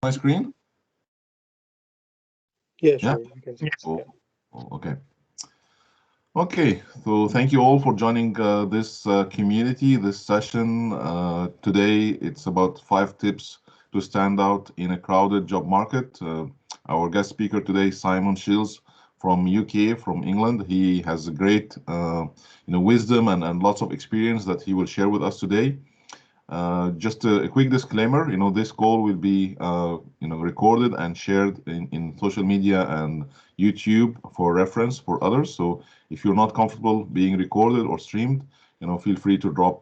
my screen? Yeah, Yeah. sure. You can see. Oh, Yeah. okay. Okay. So thank you all for joining this community, this session. Today, it's about 5 tips to stand out in a crowded job market. Our guest speaker today, Simon Shields from UK, from England. He has a great, wisdom and lots of experience that he will share with us today. Just a quick disclaimer, this call will be, recorded and shared in social media and YouTube for reference for others. So if you're not comfortable being recorded or streamed, feel free to drop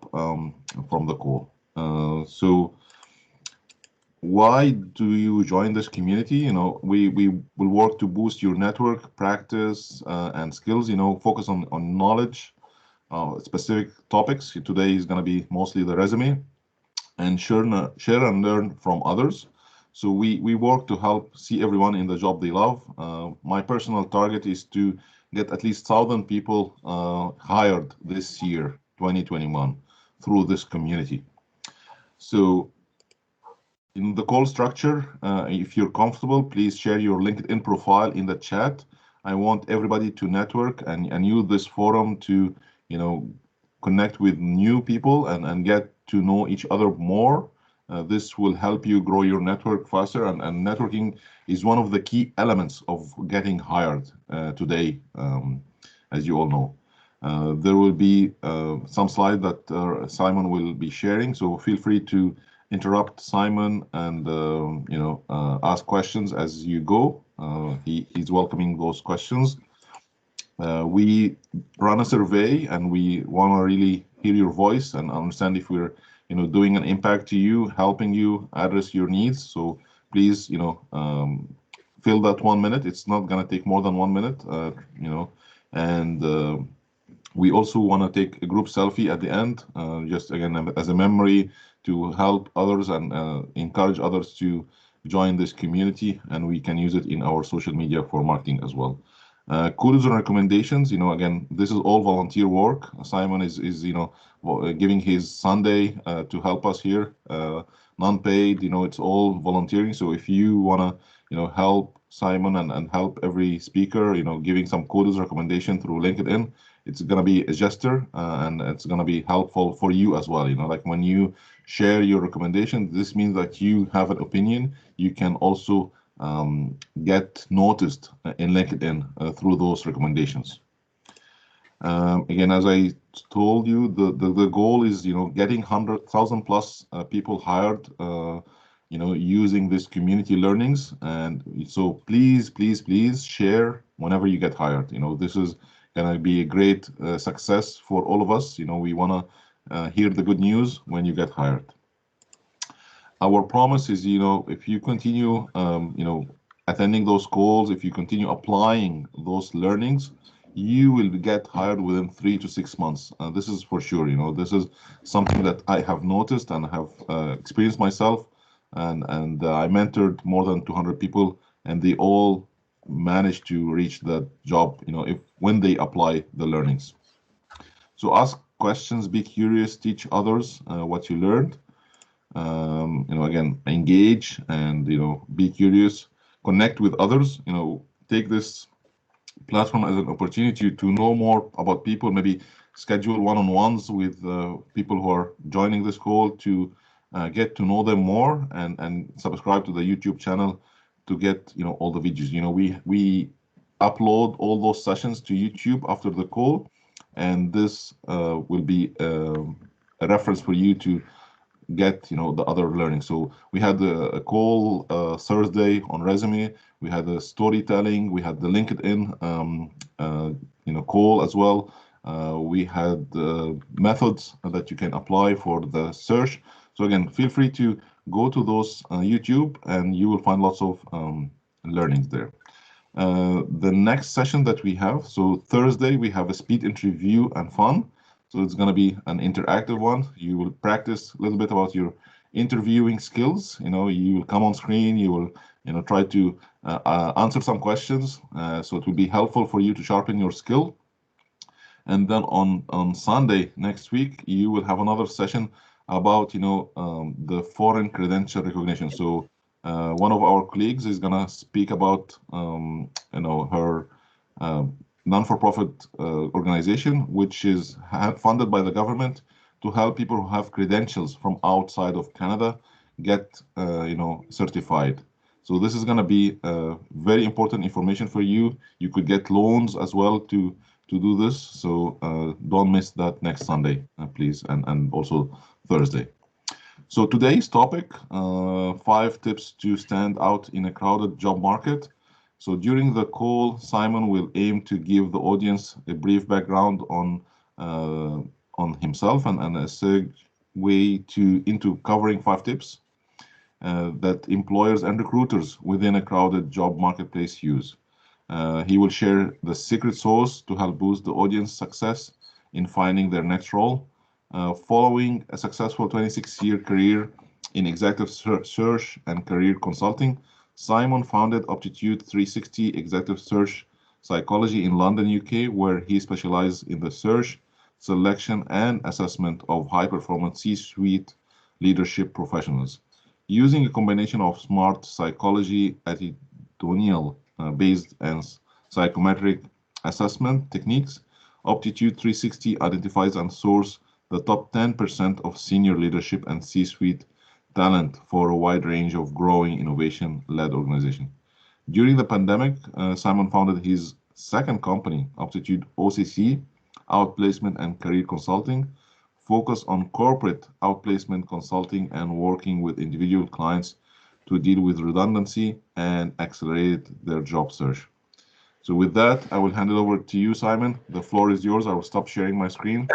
from the call. So why do you join this community? We will work to boost your network, practice, and skills, focus on knowledge, specific topics. Today is going to be mostly the resume and share and learn from others. So we work to help see everyone in the job they love. My personal target is to get at least 1,000 people hired this year, 2021, through this community. So in the call structure, if you're comfortable, please share your LinkedIn profile in the chat. I want everybody to network and use this forum to, you know, connect with new people and get to know each other more. This will help you grow your network faster, and networking is one of the key elements of getting hired today, as you all know. There will be some slides that Simon will be sharing, so feel free to interrupt Simon and ask questions as you go. He's welcoming those questions. We run a survey and we want to really hear your voice and understand if we're doing an impact to you, helping you address your needs. So please fill that 1 minute. It's not going to take more than 1 minute, and we also want to take a group selfie at the end, just again as a memory to help others and encourage others to join this community, and we can use it in our social media for marketing as well. Kudos and recommendations, again, this is all volunteer work. Simon is giving his Sunday to help us here, non-paid, it's all volunteering. So if you want to, help Simon and help every speaker, giving some kudos recommendation through LinkedIn, it's going to be a gesture and it's going to be helpful for you as well. Like when you share your recommendation, this means that you have an opinion. You can also get noticed in LinkedIn through those recommendations. Again, as I told you, the goal is getting 100,000 plus people hired using this community learnings. And so please share whenever you get hired. This is gonna be a great success for all of us. We wanna hear the good news when you get hired. Our promise is, if you continue, attending those calls, if you continue applying those learnings, you will get hired within 3 to 6 months. This is for sure. This is something that I have noticed and have experienced myself, and I mentored more than 200 people, and they all managed to reach that job. If when they apply the learnings. So ask questions, be curious, teach others what you learned. Again, engage and be curious, connect with others. Take this platform as an opportunity to know more about people, maybe schedule one-on-ones with people who are joining this call to get to know them more, and subscribe to the YouTube channel to get all the videos. We upload all those sessions to YouTube after the call, and this will be a reference for you to get the other learning. So we had a call Thursday on resume. We had the storytelling. We had the LinkedIn call as well. We had methods that you can apply for the search. So again, feel free to go to those YouTube, and you will find lots of learnings there. The next session that we have, so Thursday, we have a speed interview and fun. So it's going to be an interactive one. You will practice a little bit about your interviewing skills. You will come on screen. You will, try to answer some questions. So it will be helpful for you to sharpen your skill. And then on Sunday next week, you will have another session about, the foreign credential recognition. So One of our colleagues is going to speak about her non-for-profit organization, which is funded by the government to help people who have credentials from outside of Canada get certified. So this is going to be very important information for you. You could get loans as well to do this. So don't miss that next Sunday, please, and also Thursday. So today's topic, 5 tips to stand out in a crowded job market. So during the call, Simon will aim to give the audience a brief background on himself and a segue into covering 5 tips that employers and recruiters within a crowded job marketplace use. He will share the secret sauce to help boost the audience success in finding their next role. Following a successful 26-year career in executive search and career consulting, Simon founded Optitude 360 Executive Search Psychology in London, UK, where he specialized in the search, selection, and assessment of high-performance C-suite leadership professionals. Using a combination of smart psychology, attitudinal based and psychometric assessment techniques, Optitude 360 identifies and sources the top 10% of senior leadership and C-suite talent for a wide range of growing innovation-led organizations. During the pandemic, Simon founded his second company, Optitude OCC, Outplacement and Career Consulting, focused on corporate outplacement consulting and working with individual clients to deal with redundancy and accelerate their job search. So with that, I will hand it over to you, Simon. The floor is yours. I will stop sharing my screen.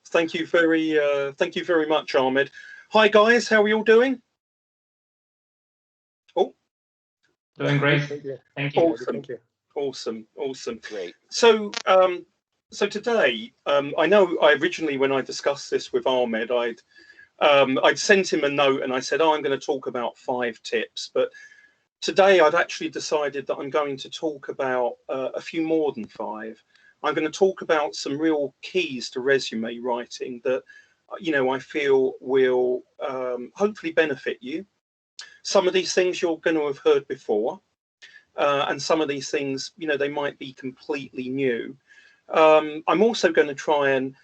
Thank you very much, Ahmed. Hi guys, how are you all doing? Oh, doing great. Thank you. Awesome. Thank you. Awesome. Great. So, so today, I know originally when I discussed this with Ahmed, I'd sent him a note and I said, I'm going to talk about 5 tips, but today I've actually decided that I'm going to talk about a few more than 5. I'm going to talk about some real keys to resume writing that, I feel will hopefully benefit you. Some of these things you're going to have heard before, and some of these things, they might be completely new. I'm also going to try and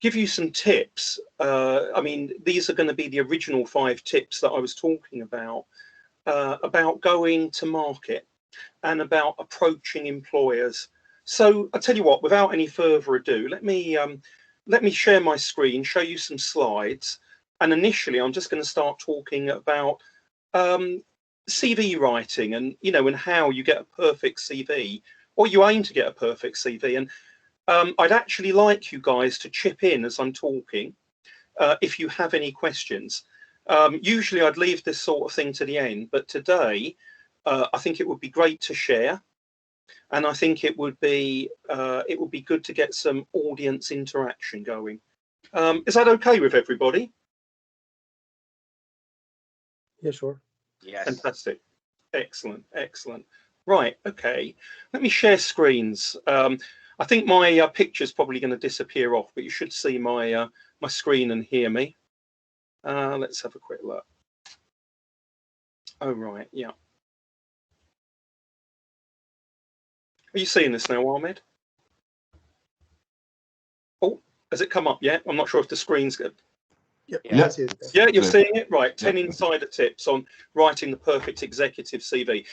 give you some tips. These are going to be the original 5 tips that I was talking about going to market and about approaching employers. So I tell you what, without any further ado, let me share my screen, show you some slides, and initially I'm just going to start talking about CV writing and and how you get a perfect CV, or you aim to get a perfect CV. And I'd actually like you guys to chip in as I'm talking if you have any questions. Usually I'd leave this sort of thing to the end, but today I think it would be great to share. And I think it would be good to get some audience interaction going. Is that okay with everybody? Yeah, sure. Yes. Fantastic. Excellent. Right. Okay. Let me share screens. I think my picture's probably going to disappear off, but you should see my my screen and hear me. Let's have a quick look. Oh right. Yeah. Are you seeing this now, Ahmed? Oh, has it come up yet? I'm not sure if the screen's good. Yep. Yeah, you're seeing it? Right, 10 insider tips on writing the perfect executive CV.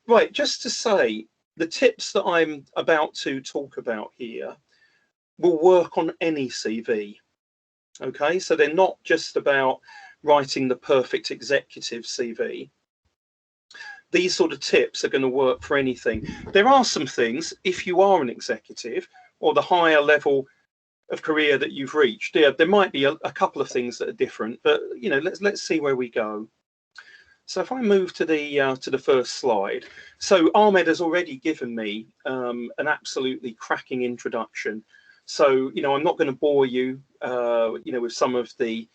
Right, just to say, the tips that I'm about to talk about here will work on any CV. Okay, so they're not just about writing the perfect executive CV. These sort of tips are going to work for anything. There are some things, if you are an executive or the higher level of career that you've reached, there might be a couple of things that are different, but let's see where we go. So if I move to the first slide, so Ahmed has already given me an absolutely cracking introduction. So I'm not going to bore you, with some of the,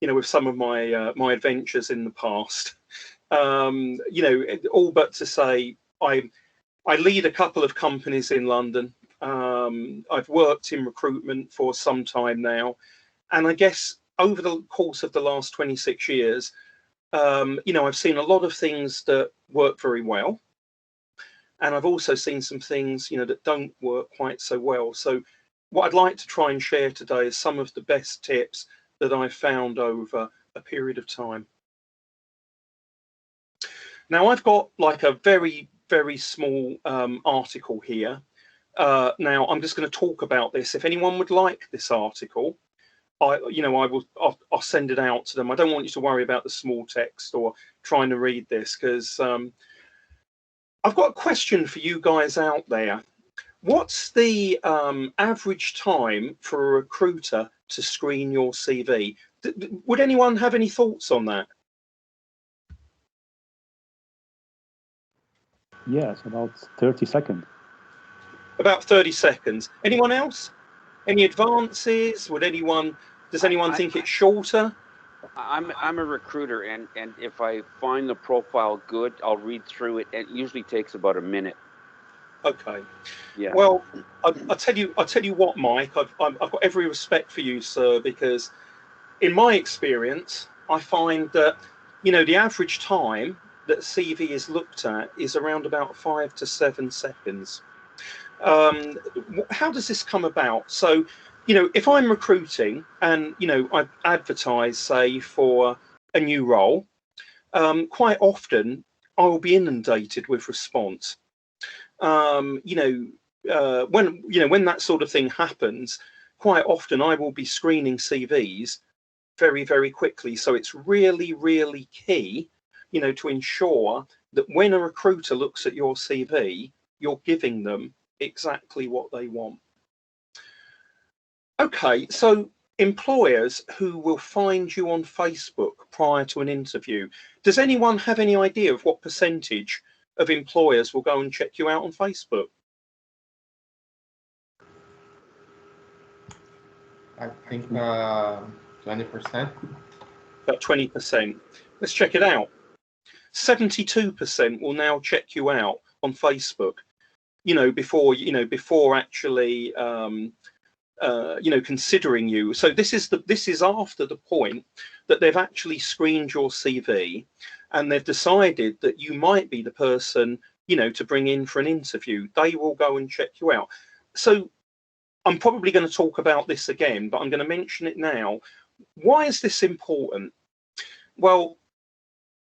with some of my adventures in the past. All but to say, I lead a couple of companies in London. I've worked in recruitment for some time now, and I guess over the course of the last 26 years, you know, I've seen a lot of things that work very well, and I've also seen some things, you know, that don't work quite so well. So what I'd like to try and share today is some of the best tips that I've found over a period of time. Now, I've got like a very, very small article here. Now, I'm just going to talk about this. If anyone would like this article, I'll send it out to them. I don't want you to worry about the small text or trying to read this, because I've got a question for you guys out there. What's the average time for a recruiter to screen your CV? Would anyone have any thoughts on that? Yes, about 30 seconds. About 30 seconds. Anyone else? Any advances? Does anyone think it's shorter? I'm a recruiter, and if I find the profile good, I'll read through it. It usually takes about a minute. Okay. Yeah. Well, I'll tell you what, Mike. I've got every respect for you, sir, because in my experience, I find that, you know, the average time that CV is looked at is around about 5 to 7 seconds. How does this come about? So, you know, if I'm recruiting and, you know, I advertise, say, for a new role, quite often I will be inundated with response. When that sort of thing happens, quite often I will be screening CVs very, very quickly. So it's really, really key, you know, to ensure that when a recruiter looks at your CV, you're giving them exactly what they want. Okay, so employers who will find you on Facebook prior to an interview. Does anyone have any idea of what percentage of employers will go and check you out on Facebook? I think 20%. About 20%. Let's check it out. 72% will now check you out on Facebook, you know, before actually considering you. So this is after the point that they've actually screened your CV and they've decided that you might be the person, you know, to bring in for an interview. They will go and check you out. So I'm probably going to talk about this again, but I'm going to mention it now. Why is this important? Well,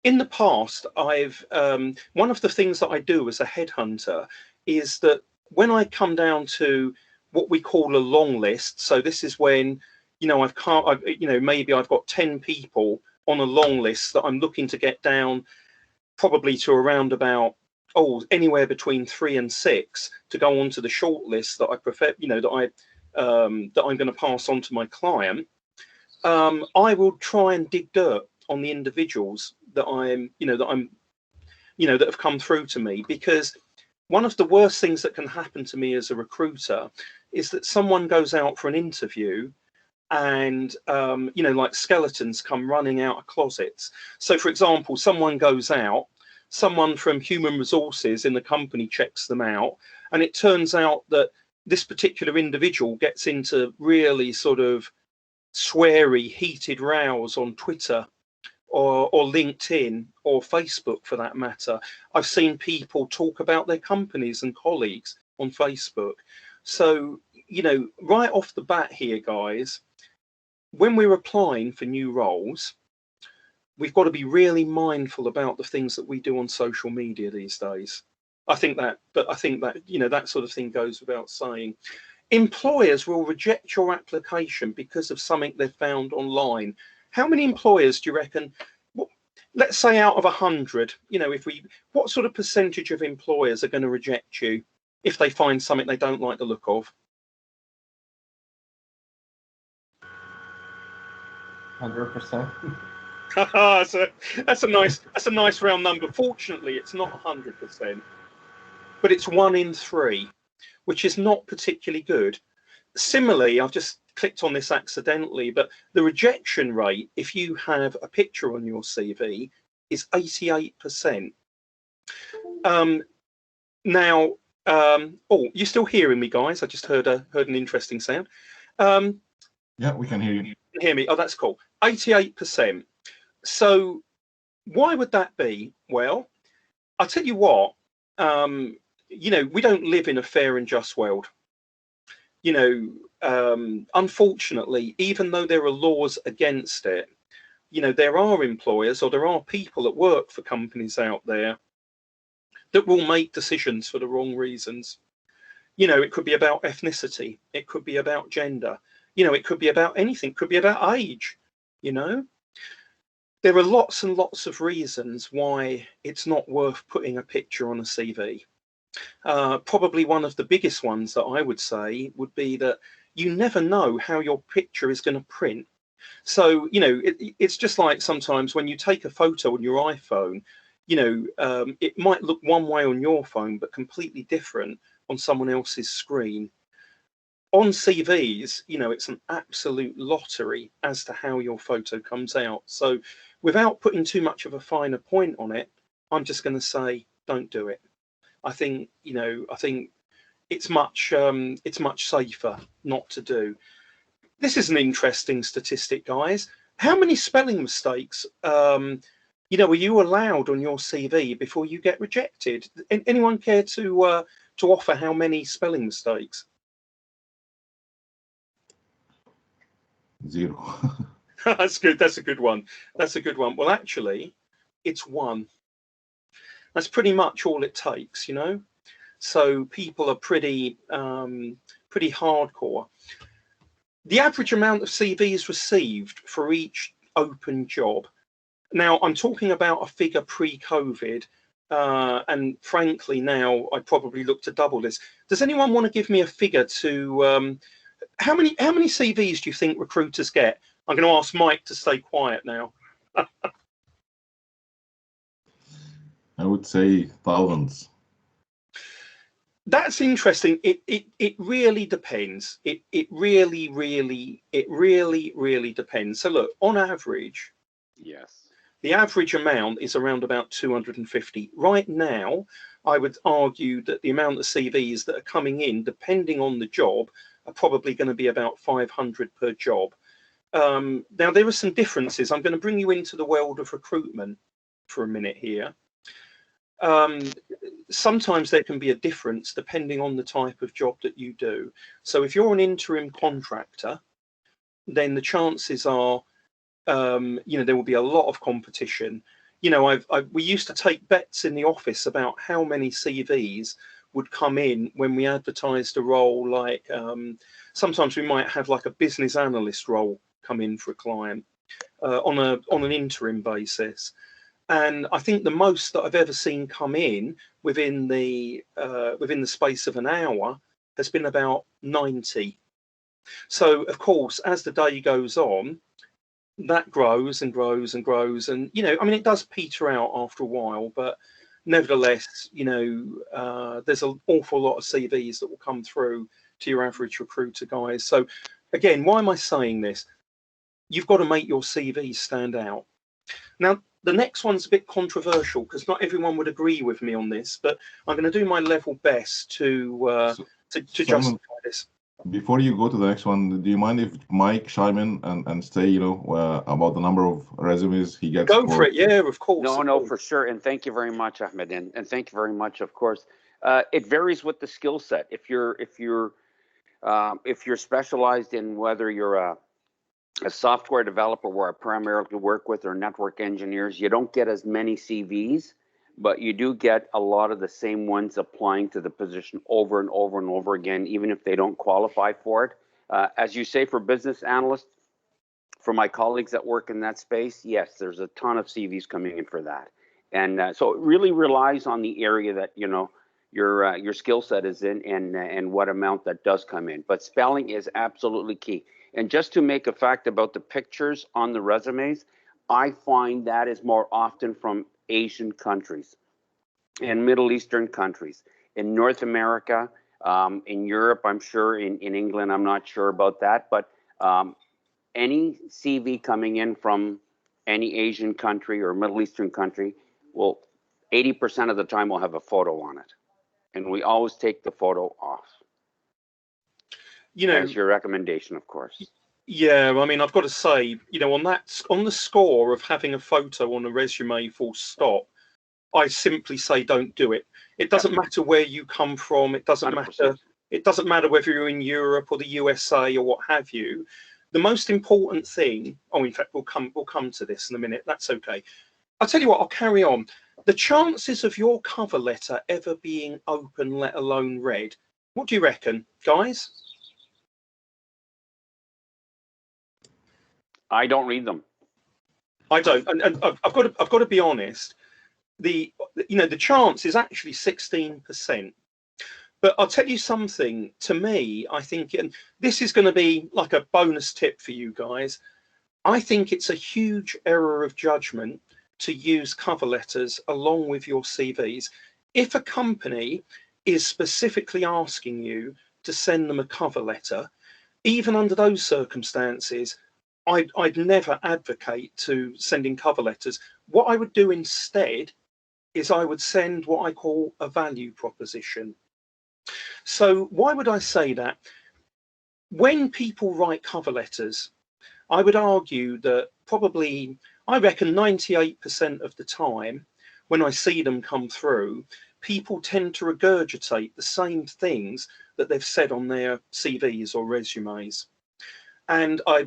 in the past, I've one of the things that I do as a headhunter is that when I come down to what we call a long list, so this is when, you know, maybe I've got 10 people on a long list that I'm looking to get down probably to around about anywhere between 3 and 6 to go on to the short list that I prefer, you know, that I'm going to pass on to my client. I will try and dig dirt on the individuals that that have come through to me, because one of the worst things that can happen to me as a recruiter is that someone goes out for an interview and like skeletons come running out of closets. So for example, someone goes out, someone from human resources in the company checks them out, and it turns out that this particular individual gets into really sort of sweary, heated rows on Twitter or LinkedIn or Facebook for that matter. I've seen people talk about their companies and colleagues on Facebook. So, you know, right off the bat here, guys, when we're applying for new roles, we've got to be really mindful about the things that we do on social media these days. I think that, you know, that sort of thing goes without saying. Employers will reject your application because of something they've found online. How many employers do you reckon, let's say out of 100, you know, what sort of percentage of employers are going to reject you if they find something they don't like the look of? 100%. That's a nice round number. Fortunately, it's not 100%, but it's 1 in 3, which is not particularly good. Similarly, I've just clicked on this accidentally, but the rejection rate, if you have a picture on your CV, is 88%. You're still hearing me, guys? I just heard an interesting sound. Yeah, we can hear you. You can hear me? Oh, that's cool. 88%. So Why would that be? Well, I'll tell you what, you know, we don't live in a fair and just world. You know, unfortunately, even though there are laws against it, you know, there are employers or there are people that work for companies out there that will make decisions for the wrong reasons. You know, it could be about ethnicity. It could be about gender. You know, it could be about anything. It could be about age, you know. There are lots and lots of reasons why it's not worth putting a picture on a CV. Probably one of the biggest ones that I would say would be that you never know how your picture is going to print. So, you know, it's just like sometimes when you take a photo on your iPhone, you know, it might look one way on your phone, but completely different on someone else's screen. On CVs, you know, it's an absolute lottery as to how your photo comes out. So without putting too much of a finer point on it, I'm just going to say, don't do it. I think, you know, I think it's much safer not to do. This is an interesting statistic, guys. How many spelling mistakes, you know, are you allowed on your CV before you get rejected? Anyone care to offer how many spelling mistakes? 0. That's good. That's a good one. That's a good one. Well, actually, it's 1. That's pretty much all it takes, you know. So people are pretty hardcore. The average amount of CVs received for each open job. Now, I'm talking about a figure pre-COVID, and frankly, now I'd probably look to double this. Does anyone want to give me a figure to how many CVs do you think recruiters get? I'm going to ask Mike to stay quiet now. I would say thousands. That's interesting. It really depends. It really depends. So look, on average, Yes. the average amount is around about 250. Right now, I would argue that the amount of CVs that are coming in, depending on the job, are probably going to be about 500 per job. Now, there are some differences. I'm going to bring you into the world of recruitment for a minute here. Sometimes there can be a difference depending on the type of job that you do. So if you're an interim contractor, then the chances are, you know, there will be a lot of competition. You know, we used to take bets in the office about how many CVs would come in when we advertised a role. Like sometimes we might have like a business analyst role come in for a client on an interim basis. And I think the most that I've ever seen come in within the space of an hour has been about 90. So of course, as the day goes on, that grows and grows and grows, and you know, I mean, it does peter out after a while, but nevertheless, you know, there's an awful lot of CVs that will come through to your average recruiter, guys. So again, why am I saying this? You've got to make your CV stand out. Now, the next one's a bit controversial because not everyone would agree with me on this, but I'm going to do my level best to justify this. Before you go to the next one, do you mind if Mike chime in and say, you know, about the number of resumes he gets? Go for it. Yeah, of course. No, for sure. And thank you very much, Ahmed. And thank you very much, of course. It varies with the skill set. If you're specialized in whether you're a software developer where I primarily work with, or network engineers, you don't get as many CVs, but you do get a lot of the same ones applying to the position over and over and over again, even if they don't qualify for it. As you say, for business analysts, for my colleagues that work in that space, yes, there's a ton of CVs coming in for that. And so it really relies on the area that, you know, your skill set is in, and what amount that does come in. But spelling is absolutely key. And just to make a fact about the pictures on the resumes, I find that is more often from Asian countries and Middle Eastern countries. In North America, in Europe, I'm sure, in England, I'm not sure about that, but any CV coming in from any Asian country or Middle Eastern country will 80% of the time will have a photo on it. And we always take the photo off. You know, as your recommendation, of course. Yeah, I mean, I've got to say, you know, on the score of having a photo on a resume, full stop, I simply say don't do it. It doesn't matter where you come from. It doesn't 100%. matter. It doesn't matter whether you're in Europe or the USA or what have you. The most important thing. Oh, in fact, we'll come to this in a minute. That's okay. I'll tell you what. I'll carry on. The chances of your cover letter ever being open, let alone read. What do you reckon, guys? I don't read them. I don't, and I've got to be honest. The chance is actually 16%. But I'll tell you something. To me, I think, and this is going to be like a bonus tip for you guys. I think it's a huge error of judgment to use cover letters along with your CVs. If a company is specifically asking you to send them a cover letter, even under those circumstances, I'd never advocate to sending cover letters. What I would do instead is I would send what I call a value proposition. So why would I say that? When people write cover letters, I would argue that probably, I reckon 98% of the time when I see them come through, people tend to regurgitate the same things that they've said on their CVs or resumes. And I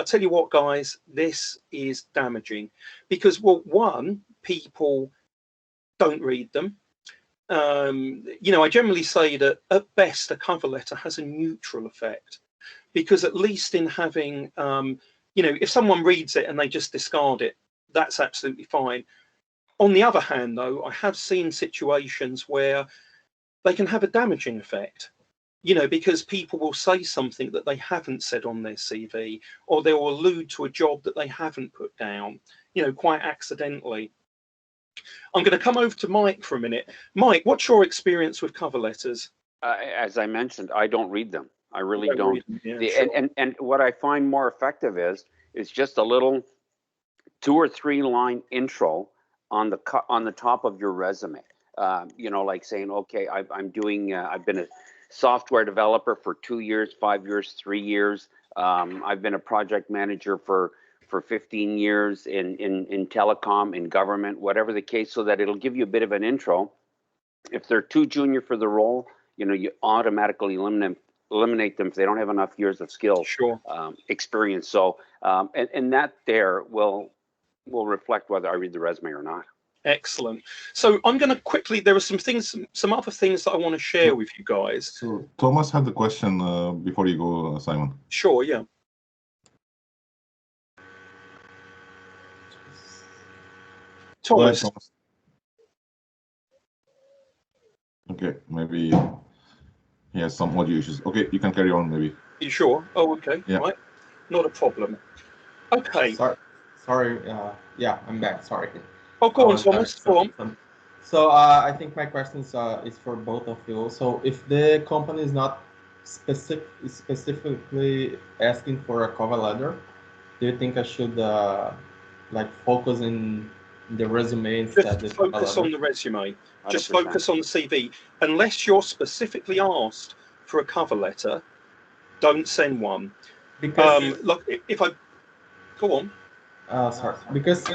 tell you what, guys, this is damaging because, well, one, people don't read them. You know, I generally say that at best a cover letter has a neutral effect, because at least in having, you know, if someone reads it and they just discard it, that's absolutely fine. On the other hand, though, I have seen situations where they can have a damaging effect, you know, because people will say something that they haven't said on their CV, or they will allude to a job that they haven't put down, you know, quite accidentally. I'm going to come over to Mike for a minute. Mike, what's your experience with cover letters? As I mentioned, I don't read them. I really don't. Yeah, and what I find more effective is just a little 2 or 3 line intro on the top of your resume. You know, like saying, okay, I've been a software developer for 2 years, 5 years, 3 years. I've been a project manager for 15 years in telecom, in government, whatever the case, so that it'll give you a bit of an intro. If they're too junior for the role, you know, you automatically eliminate them if they don't have enough years of skill, experience. So, and that there will reflect whether I read the resume or not. Excellent. So I'm going to quickly, there are some other things that I want to share with you guys. So Thomas had the question before you go, Simon. Sure, yeah. Thomas. Go ahead, Thomas. Okay, maybe he has some audio issues. Okay, you can carry on, maybe. You sure? Oh, okay. Yeah. Right. Not a problem. Okay. Sorry. Yeah, I'm back. Sorry. Oh, go on, Thomas. Go on. So I think my question is for both of you. So if the company is not specifically asking for a cover letter, do you think I should like focus in the resume instead? Just focus on the resume. 100%. Just focus on the CV. Unless you're specifically asked for a cover letter, don't send one. Because look, if I go on. Sorry, because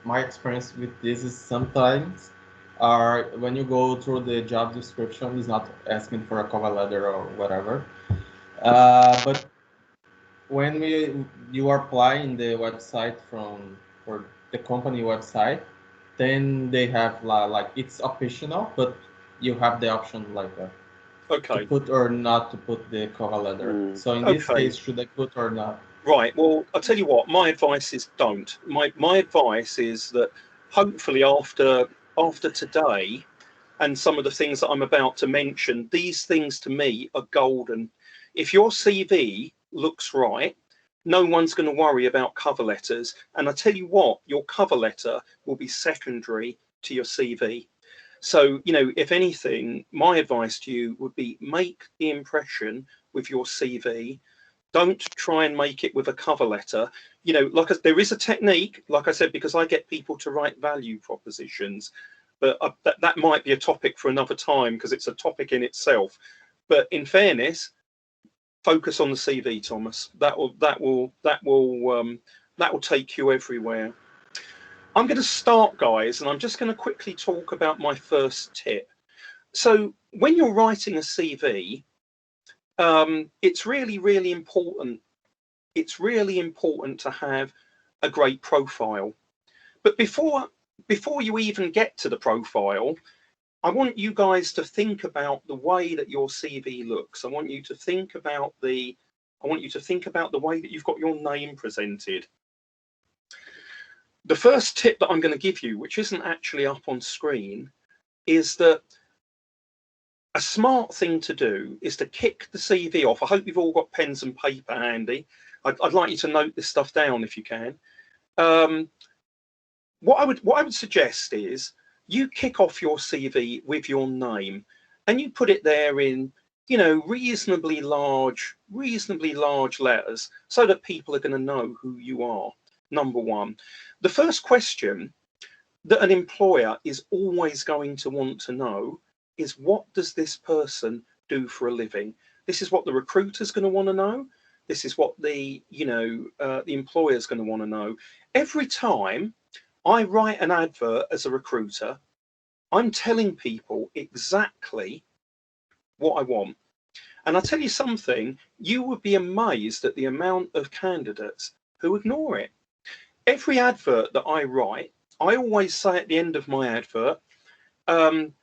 my experience with this is sometimes when you go through the job description, it's not asking for a cover letter or whatever. But when you are applying the website for the company website, then they have like it's optional, but you have the option like to put or not to put the cover letter. So in this case, should I put or not? Right. Well, I'll tell you what. My advice is don't. My advice is that hopefully after today, and some of the things that I'm about to mention, these things to me are golden. If your CV looks right, no one's going to worry about cover letters. And I tell you what, your cover letter will be secondary to your CV. So, you know, if anything, my advice to you would be make the impression with your CV. Don't try and make it with a cover letter. You know, there is a technique, like I said, because I get people to write value propositions, but that might be a topic for another time because it's a topic in itself. But in fairness, Focus on the CV, Thomas. That will take you everywhere. I'm going to start, guys, and I'm just going to quickly talk about my first tip. So when you're writing a CV, it's really important. It's really important to have a great profile. But before you even get to the profile, I want you guys to think about the way that your CV looks. I want you to think about the way that you've got your name presented. The first tip that I'm going to give you, which isn't actually up on screen, is that a smart thing to do is to kick the CV off. I hope you've all got pens and paper handy. I'd like you to note this stuff down if you can. What I would suggest is you kick off your CV with your name, and you put it there in, you know, reasonably large letters, so that people are going to know who you are. Number one. The first question that an employer is always going to want to know is, what does this person do for a living? This is what the recruiter's going to want to know. This is what the employer's going to want to know. Every time I write an advert as a recruiter, I'm telling people exactly what I want. And I'll tell you something, you would be amazed at the amount of candidates who ignore it. Every advert that I write, I always say at the end of my advert, in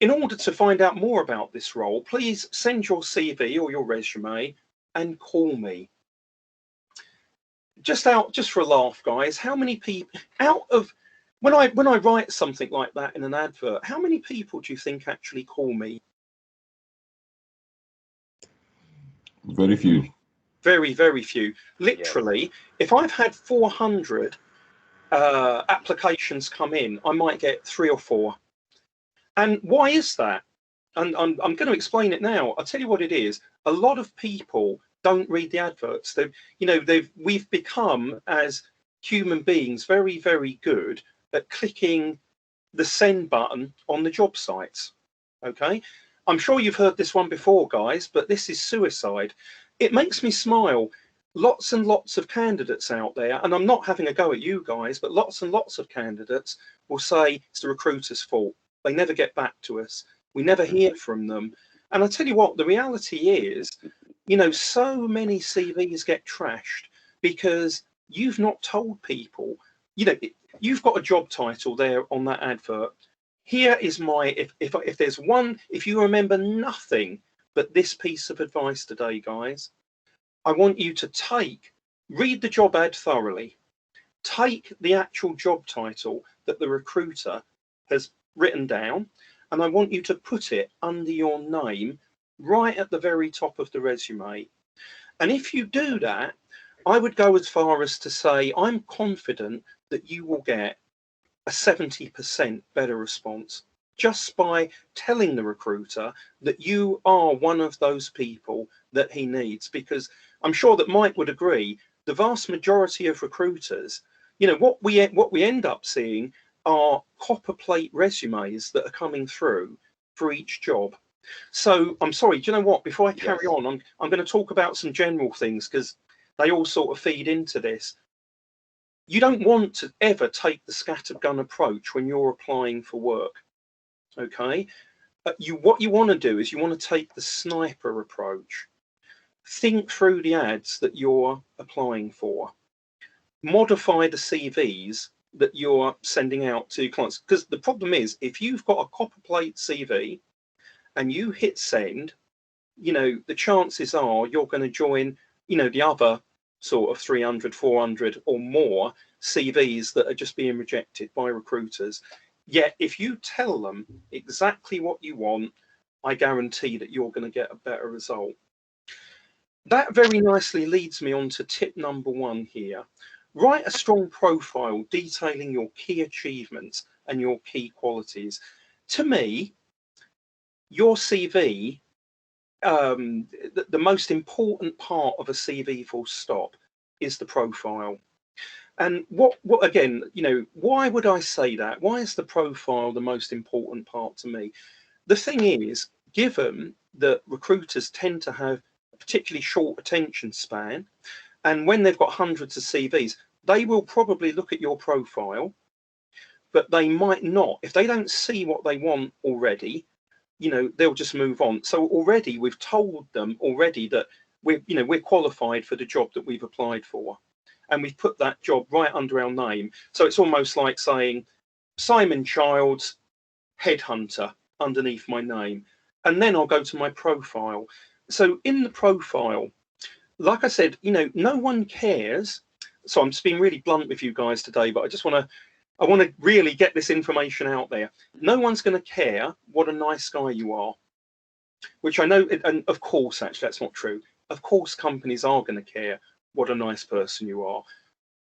order to find out more about this role, please send your CV or your resume and call me. Just for a laugh, guys, how many people when I write something like that in an advert, how many people do you think actually call me? Very few. Very, very few. Literally, if I've had 400 applications come in, I might get 3 or 4. And why is that? And I'm going to explain it now. I'll tell you what it is. A lot of people don't read the adverts. We've become, as human beings, very, very good at clicking the send button on the job sites. Okay, I'm sure you've heard this one before, guys, but this is suicide. It makes me smile. Lots and lots of candidates out there, and I'm not having a go at you guys, but lots and lots of candidates will say it's the recruiter's fault. They never get back to us. We never hear from them. And I tell you what, the reality is, you know, so many CVs get trashed because you've not told people, you know, you've got a job title there on that advert. Here is my, if there's one, if you remember nothing but this piece of advice today, guys, I want you to read the job ad thoroughly, take the actual job title that the recruiter has written down, and I want you to put it under your name right at the very top of the resume. And if you do that, I would go as far as to say I'm confident that you will get a 70% better response just by telling the recruiter that you are one of those people that he needs. Because I'm sure that Mike would agree, the vast majority of recruiters, you know, what we end up seeing are copper plate resumes that are coming through for each job. So I'm sorry, do you know what, before I carry on, I'm going to talk about some general things because they all sort of feed into this. You don't want to ever take the scattergun approach when you're applying for work. Okay, what you want to do is you want to take the sniper approach. Think through the ads that you're applying for. Modify the CVs that you're sending out to clients, because the problem is, if you've got a copper plate CV and you hit send, you know, the chances are you're going to join, you know, the other sort of 300, 400 or more CVs that are just being rejected by recruiters. Yet if you tell them exactly what you want, I guarantee that you're going to get a better result. That very nicely leads me on to tip number 1 here. Write a strong profile detailing your key achievements and your key qualities. To me, your CV, the most important part of a CV full stop is the profile. And what again, you know, why would I say that? Why is the profile the most important part to me? The thing is, given that recruiters tend to have particularly short attention span, and when they've got hundreds of CVs, they will probably look at your profile, but they might not. If they don't see what they want already, you know, they'll just move on. So already we've told them already that we're qualified for the job that we've applied for, and we've put that job right under our name. So it's almost like saying Simon Childs, headhunter, underneath my name, and then I'll go to my profile. So in the profile, like I said, you know, no one cares. So I'm just being really blunt with you guys today, but I want to really get this information out there. No one's going to care what a nice guy you are, which I know, and of course, actually, that's not true. Of course, companies are going to care what a nice person you are.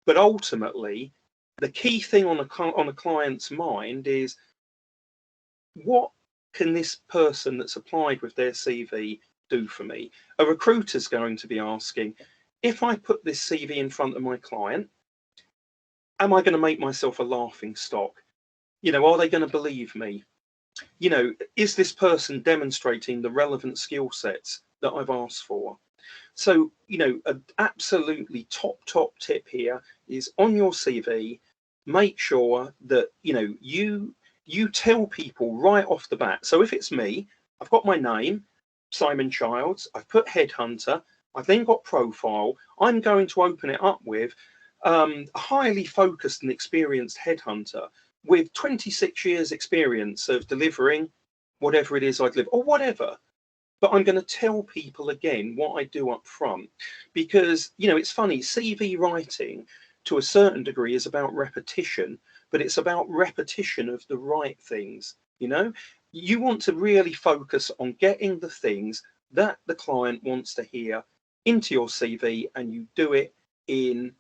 But ultimately, the key thing on a client's mind is, what can this person that's applied with their CV do for me? A recruiter's going to be asking, if I put this CV in front of my client, am I going to make myself a laughing stock? You know, are they going to believe me? You know, is this person demonstrating the relevant skill sets that I've asked for? So, you know, an absolutely top tip here is, on your CV, make sure that, you know, you tell people right off the bat. So if it's me, I've got my name, Simon Childs, I've put headhunter, I've then got profile. I'm going to open it up with a highly focused and experienced headhunter with 26 years experience of delivering whatever it is I deliver, or whatever. But I'm going to tell people again what I do up front, because, you know, it's funny, CV writing to a certain degree is about repetition, but it's about repetition of the right things. You know, you want to really focus on getting the things that the client wants to hear into your CV, and you do it in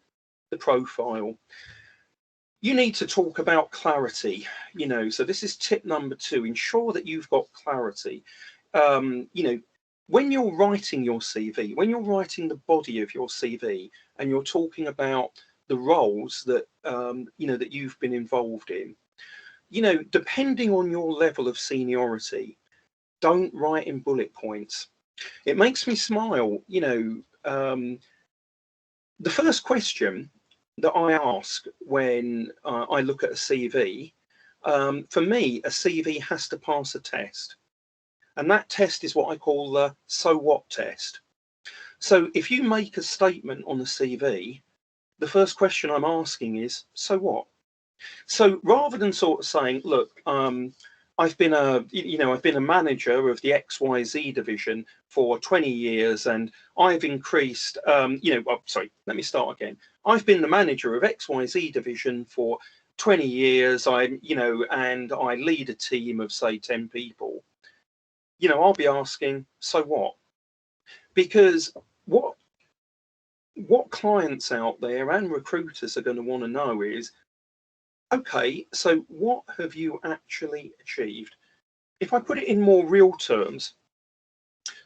the profile. You need to talk about clarity, you know, so this is tip number 2, ensure that you've got clarity. You know, when you're writing your CV, when you're writing the body of your CV, and you're talking about the roles that, you know, that you've been involved in, you know, depending on your level of seniority, don't write in bullet points. It makes me smile, you know, the first question that I ask when I look at a CV, for me, a CV has to pass a test. And that test is what I call the so what test. So if you make a statement on the CV, the first question I'm asking is, so what? So rather than sort of saying, look, I've been a manager of the XYZ division for 20 years, and I've increased, let me start again. I've been the manager of XYZ division for 20 years, and I lead a team of, say, 10 people. You know, I'll be asking, so what? Because what clients out there and recruiters are going to want to know is, okay, so what have you actually achieved? If I put it in more real terms,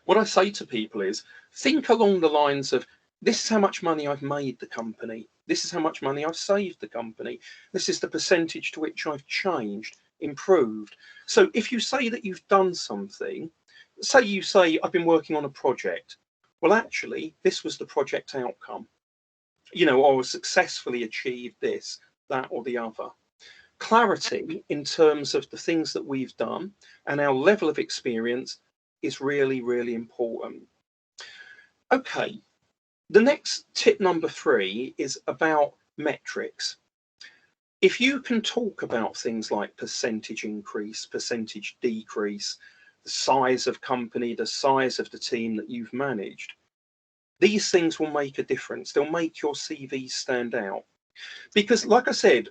what I say to people is, think along the lines of, this is how much money I've made the company. This is how much money I've saved the company. This is the percentage to which I've changed, improved. So if you say that you've done something, say you say, I've been working on a project. Well, actually, this was the project outcome. You know, I was successfully achieved this, that, or the other. Clarity in terms of the things that we've done and our level of experience is really, really important. Okay, the next tip number 3 is about metrics. If you can talk about things like percentage increase, percentage decrease, the size of company, the size of the team that you've managed, these things will make a difference. They'll make your CV stand out. Because, like I said,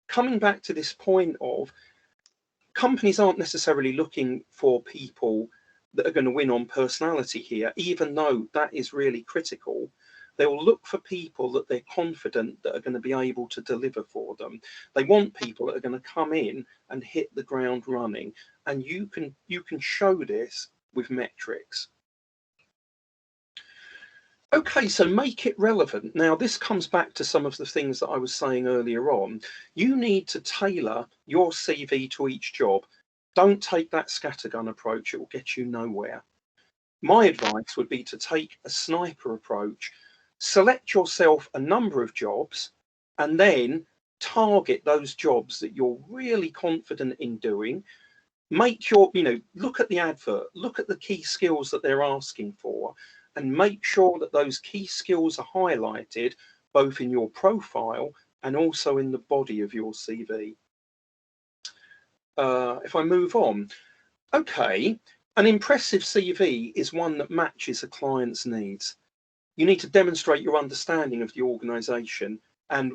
coming back to this point of, companies aren't necessarily looking for people that are going to win on personality here, even though that is really critical. They will look for people that they're confident that are going to be able to deliver for them. They want people that are going to come in and hit the ground running, and you can show this with metrics. Okay, so make it relevant. Now, this comes back to some of the things that I was saying earlier on. You need to tailor your CV to each job. Don't take that scattergun approach. It will get you nowhere. My advice would be to take a sniper approach, select yourself a number of jobs, and then target those jobs that you're really confident in doing. Make your, look at the advert, look at the key skills that they're asking for, and make sure that those key skills are highlighted both in your profile and also in the body of your CV. If I move on, okay, an impressive CV is one that matches a client's needs. You need to demonstrate your understanding of the organization, and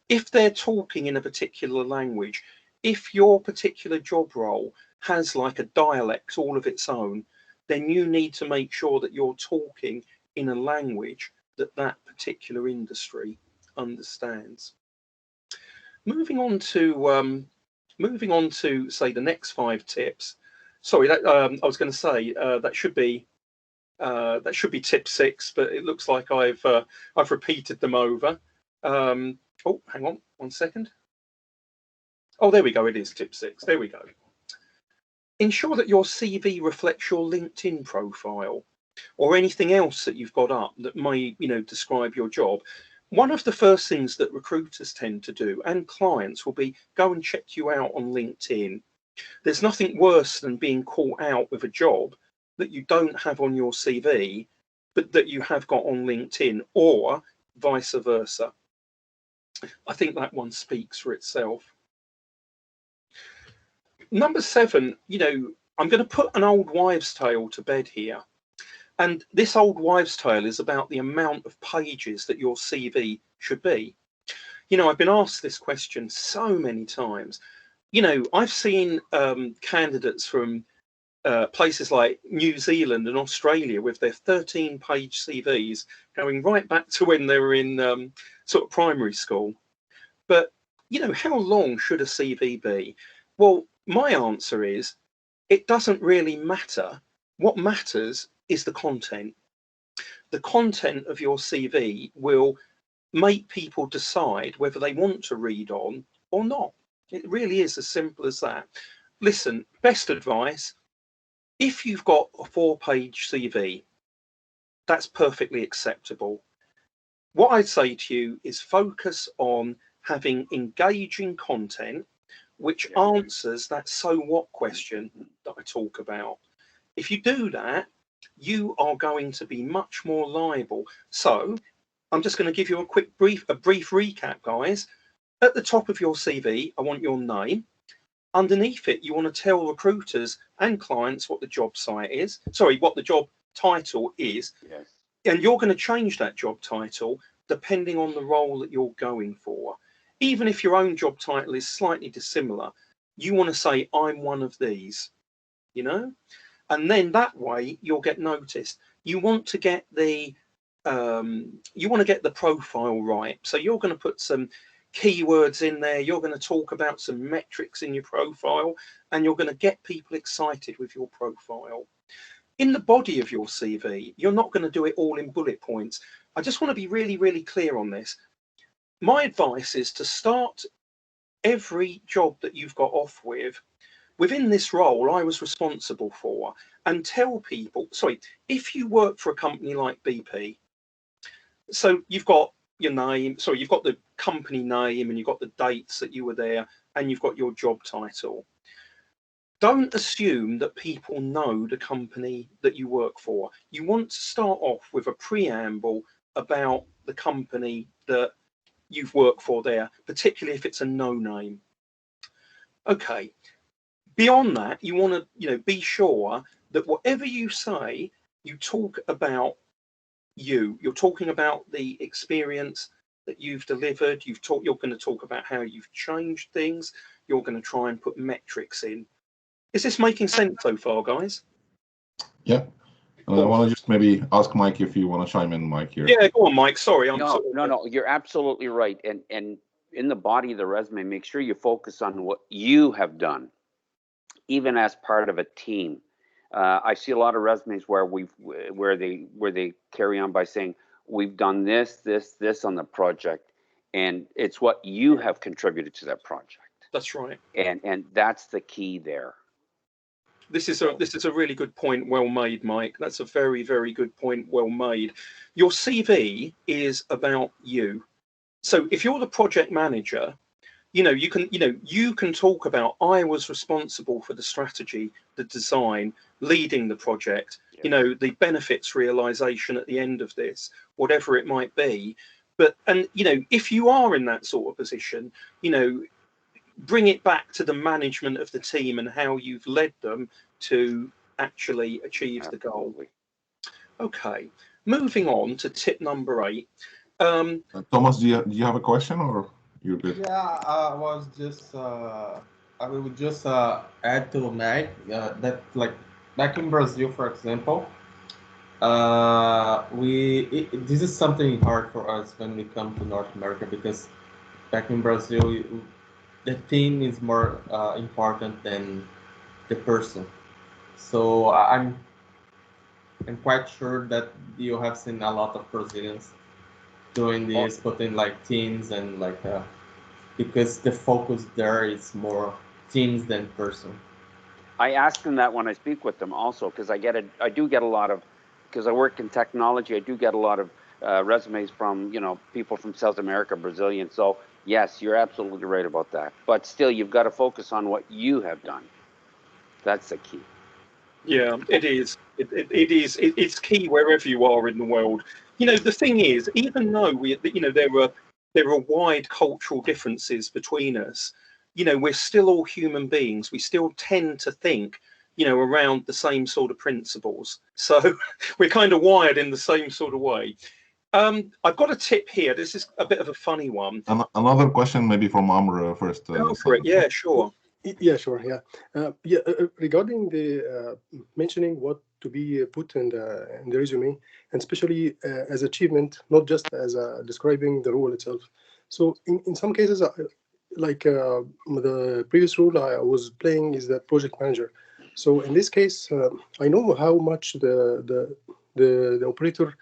if they're talking in a particular language, if your particular job role has like a dialect all of its own, then you need to make sure that you're talking in a language that that particular industry understands. Moving on to say the next 5 tips. Sorry, that I was going to say that should be tip 6, but it looks like I've repeated them over. Oh, hang on 1 second. Oh, there we go. It is tip 6. There we go. Ensure that your CV reflects your LinkedIn profile or anything else that you've got up that may, describe your job. One of the first things that recruiters tend to do, and clients, will be go and check you out on LinkedIn. There's nothing worse than being caught out with a job that you don't have on your CV, but that you have got on LinkedIn, or vice versa. I think that one speaks for itself. Number 7, I'm going to put an old wives' tale to bed here. And this old wives' tale is about the amount of pages that your CV should be. I've been asked this question so many times. I've seen candidates from places like New Zealand and Australia with their 13-page CVs going right back to when they were in sort of primary school. But, how long should a CV be? Well, my answer is it doesn't really matter. What matters is the content. The content of your CV will make people decide whether they want to read on or not. It really is as simple as that. Listen, best advice, if you've got a 4-page CV, that's perfectly acceptable. What I'd say to you is focus on having engaging content which answers that so what question that I talk about. If you do that, you are going to be much more liable. So I'm just going to give you a brief recap, guys. At the top of your CV, I want your name. Underneath it, you want to tell recruiters and clients what the job site is. Sorry, what the job title is. Yes. And you're going to change that job title depending on the role that you're going for. Even if your own job title is slightly dissimilar, you want to say, I'm one of these, and then that way you'll get noticed. You want to get the profile right. So you're going to put some keywords in there. You're going to talk about some metrics in your profile, and you're going to get people excited with your profile. In the body of your CV, you're not going to do it all in bullet points. I just want to be really, really clear on this. My advice is to start every job that you've got off with, within this role I was responsible for, and tell people, if you work for a company like BP, so you've got your name, you've got the company name, and you've got the dates that you were there, and you've got your job title. Don't assume that people know the company that you work for. You want to start off with a preamble about the company that you've worked for there, particularly if it's a no name. Okay. Beyond that, you want to, be sure that whatever you say, you talk about you. You're talking about the experience that you've delivered. You're going to talk about how you've changed things. You're going to try and put metrics in. Is this making sense so far, guys? Yeah. I want to just maybe ask Mike if you want to chime in, Mike, here. Yeah, go on, Mike. Sorry. No, you're absolutely right. And in the body of the resume, make sure you focus on what you have done, even as part of a team. I see a lot of resumes where they carry on by saying, we've done this on the project, and it's what you have contributed to that project. That's right. And that's the key there. This is a really good point. Well made, Mike. That's a very, very good point. Well made. Your CV is about you. So if you're the project manager, you can talk about, I was responsible for the strategy, the design, leading the project, the benefits realization at the end of this, whatever it might be. But, if you are in that sort of position, bring it back to the management of the team and how you've led them to actually achieve the goal. Okay, moving on to tip number 8. Thomas, do you have a question, or you're good? Yeah, I was just I would just add to Meg that, like, back in Brazil, for example, this is something hard for us when we come to North America, because back in Brazil, the team is more important than the person. So I'm quite sure that you have seen a lot of Brazilians doing this, putting like teams and like because the focus there is more teams than person. I ask them that when I speak with them also, because I do get a lot of, because I work in technology, I do get a lot of resumes from, people from South America, Brazilian. So yes, you're absolutely right about that. But still, you've got to focus on what you have done. That's the key. Yeah, it is. It's key wherever you are in the world. The thing is, even though there are wide cultural differences between us, we're still all human beings. We still tend to think, around the same sort of principles. So we're kind of wired in the same sort of way. I've got a tip here. This is a bit of a funny one. Another question, maybe from Amr first. Go for it. Yeah, sure. Yeah, sure. Yeah. Regarding the mentioning what to be put in the resume, and especially as achievement, not just as describing the role itself. So in some cases, like the previous role I was playing is that project manager. So in this case, I know how much the operator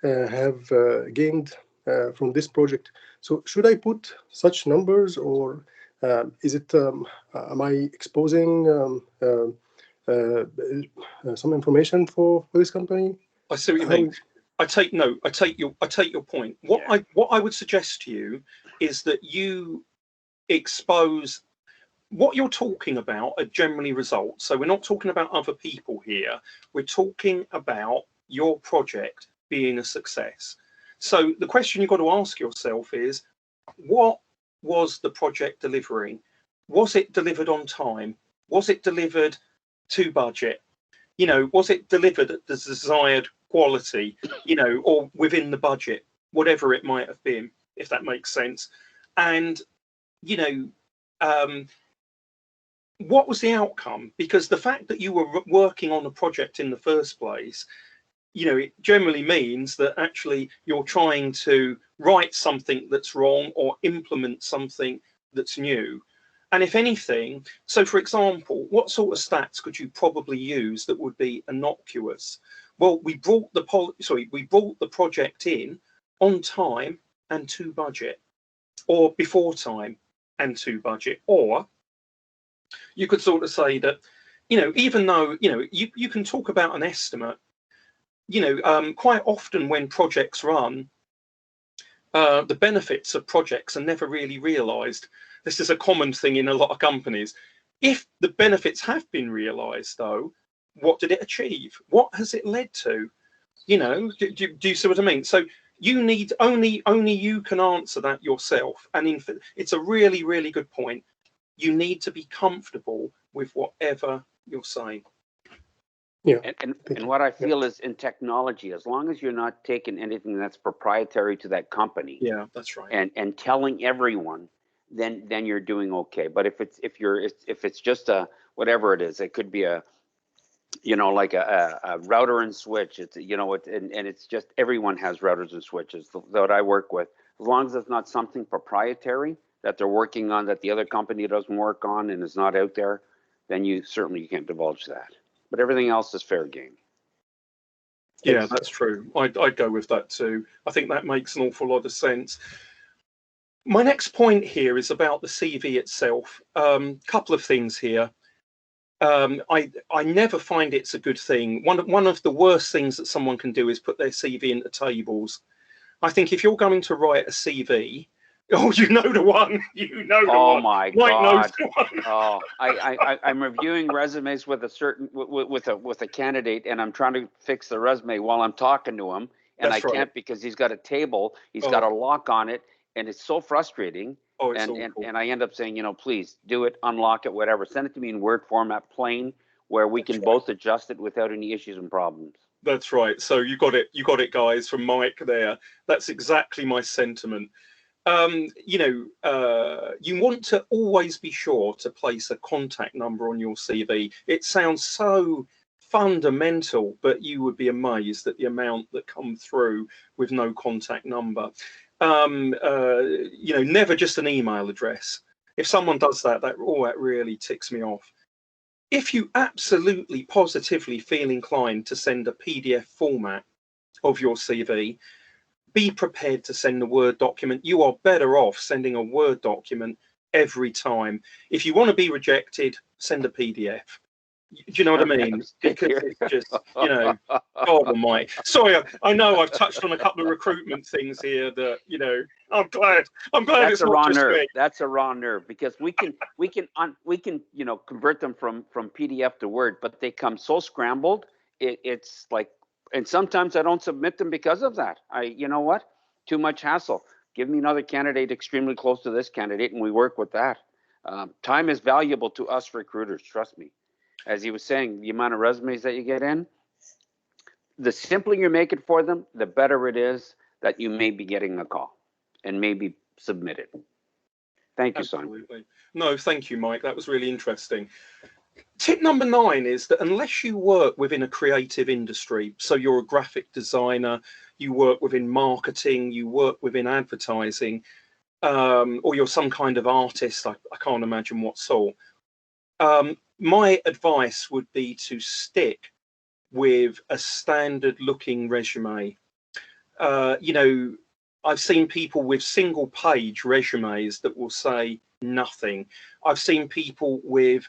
have gained from this project. So should I put such numbers, or is it am I exposing some information for this company? I see what you mean. I take note. I take your point. What I would suggest to you is that you expose what you're talking about are generally results. So we're not talking about other people here. We're talking about your project being a success. So the question you've got to ask yourself is, what was the project delivering? Was it delivered on time? Was it delivered to budget? Was it delivered at the desired quality, or within the budget, whatever it might have been, if that makes sense. And, what was the outcome? Because the fact that you were working on a project in the first place, it generally means that actually you're trying to write something that's wrong or implement something that's new. And if anything, so for example, what sort of stats could you probably use that would be innocuous? Well, we brought the project in on time and to budget, or before time and to budget. Or you could sort of say that, even though, you can talk about an estimate, quite often when projects run, the benefits of projects are never really realized. This is a common thing in a lot of companies. If the benefits have been realized, though, what did it achieve? What has it led to? Do you see what I mean? So you need only you can answer that yourself. And it's a really, really good point. You need to be comfortable with whatever you're saying. Yeah. And what I feel is, in technology, as long as you're not taking anything that's proprietary to that company, yeah, that's right, and telling everyone, then you're doing okay. But if it's just a whatever it is, it could be a like a router and switch. It's and it's just, everyone has routers and switches that I work with. As long as it's not something proprietary that they're working on that the other company doesn't work on and is not out there, then you can't divulge that. But everything else is fair game. Yeah, that's true. I'd go with that too. I think that makes an awful lot of sense. My next point here is about the CV itself. Couple of things here. I never find it's a good thing. One of the worst things that someone can do is put their CV into tables. I think if you're going to write a CV, oh, you know the one, you know the one. Oh my Mike knows God! the one. Oh, I'm reviewing resumes with a certain with a candidate, and I'm trying to fix the resume while I'm talking to him, and That's I right. can't because he's got a table, he's got a lock on it, and it's so frustrating. Oh, it's and awful. I end up saying, you know, please do it, unlock it, whatever. Send it to me in Word format, plain, where we That's can right. both adjust it without any issues and problems. That's right. So you got it, guys, from Mike there. That's exactly my sentiment. You want to always be sure to place a contact number on your CV. It sounds so fundamental, but you would be amazed at the amount that come through with no contact number. Never just an email address. If someone does that really ticks me off. If you absolutely positively feel inclined to send a PDF format of your CV, be prepared to send a Word document. You are better off sending a Word document every time. If you want to be rejected, send a PDF. Do you know what I mean? Because it's just, God almighty. Sorry, I know I've touched on a couple of recruitment things here that, I'm glad That's it's a not raw just nerve. me. That's a raw nerve, because we can convert them from PDF to Word, but they come so scrambled. It's like, and sometimes I don't submit them because of that. You know what? Too much hassle. Give me another candidate extremely close to this candidate, and we work with that. Time is valuable to us recruiters. Trust me. As he was saying, the amount of resumes that you get in, the simpler you make it for them, the better it is that you may be getting a call and maybe submit it. Thank you, son. Absolutely. No, thank you, Mike. That was really interesting. Tip number 9 is that unless you work within a creative industry, so you're a graphic designer, you work within marketing, you work within advertising, or you're some kind of artist, I can't imagine what sort, my advice would be to stick with a standard looking resume. I've seen people with single page resumes that will say nothing. I've seen people with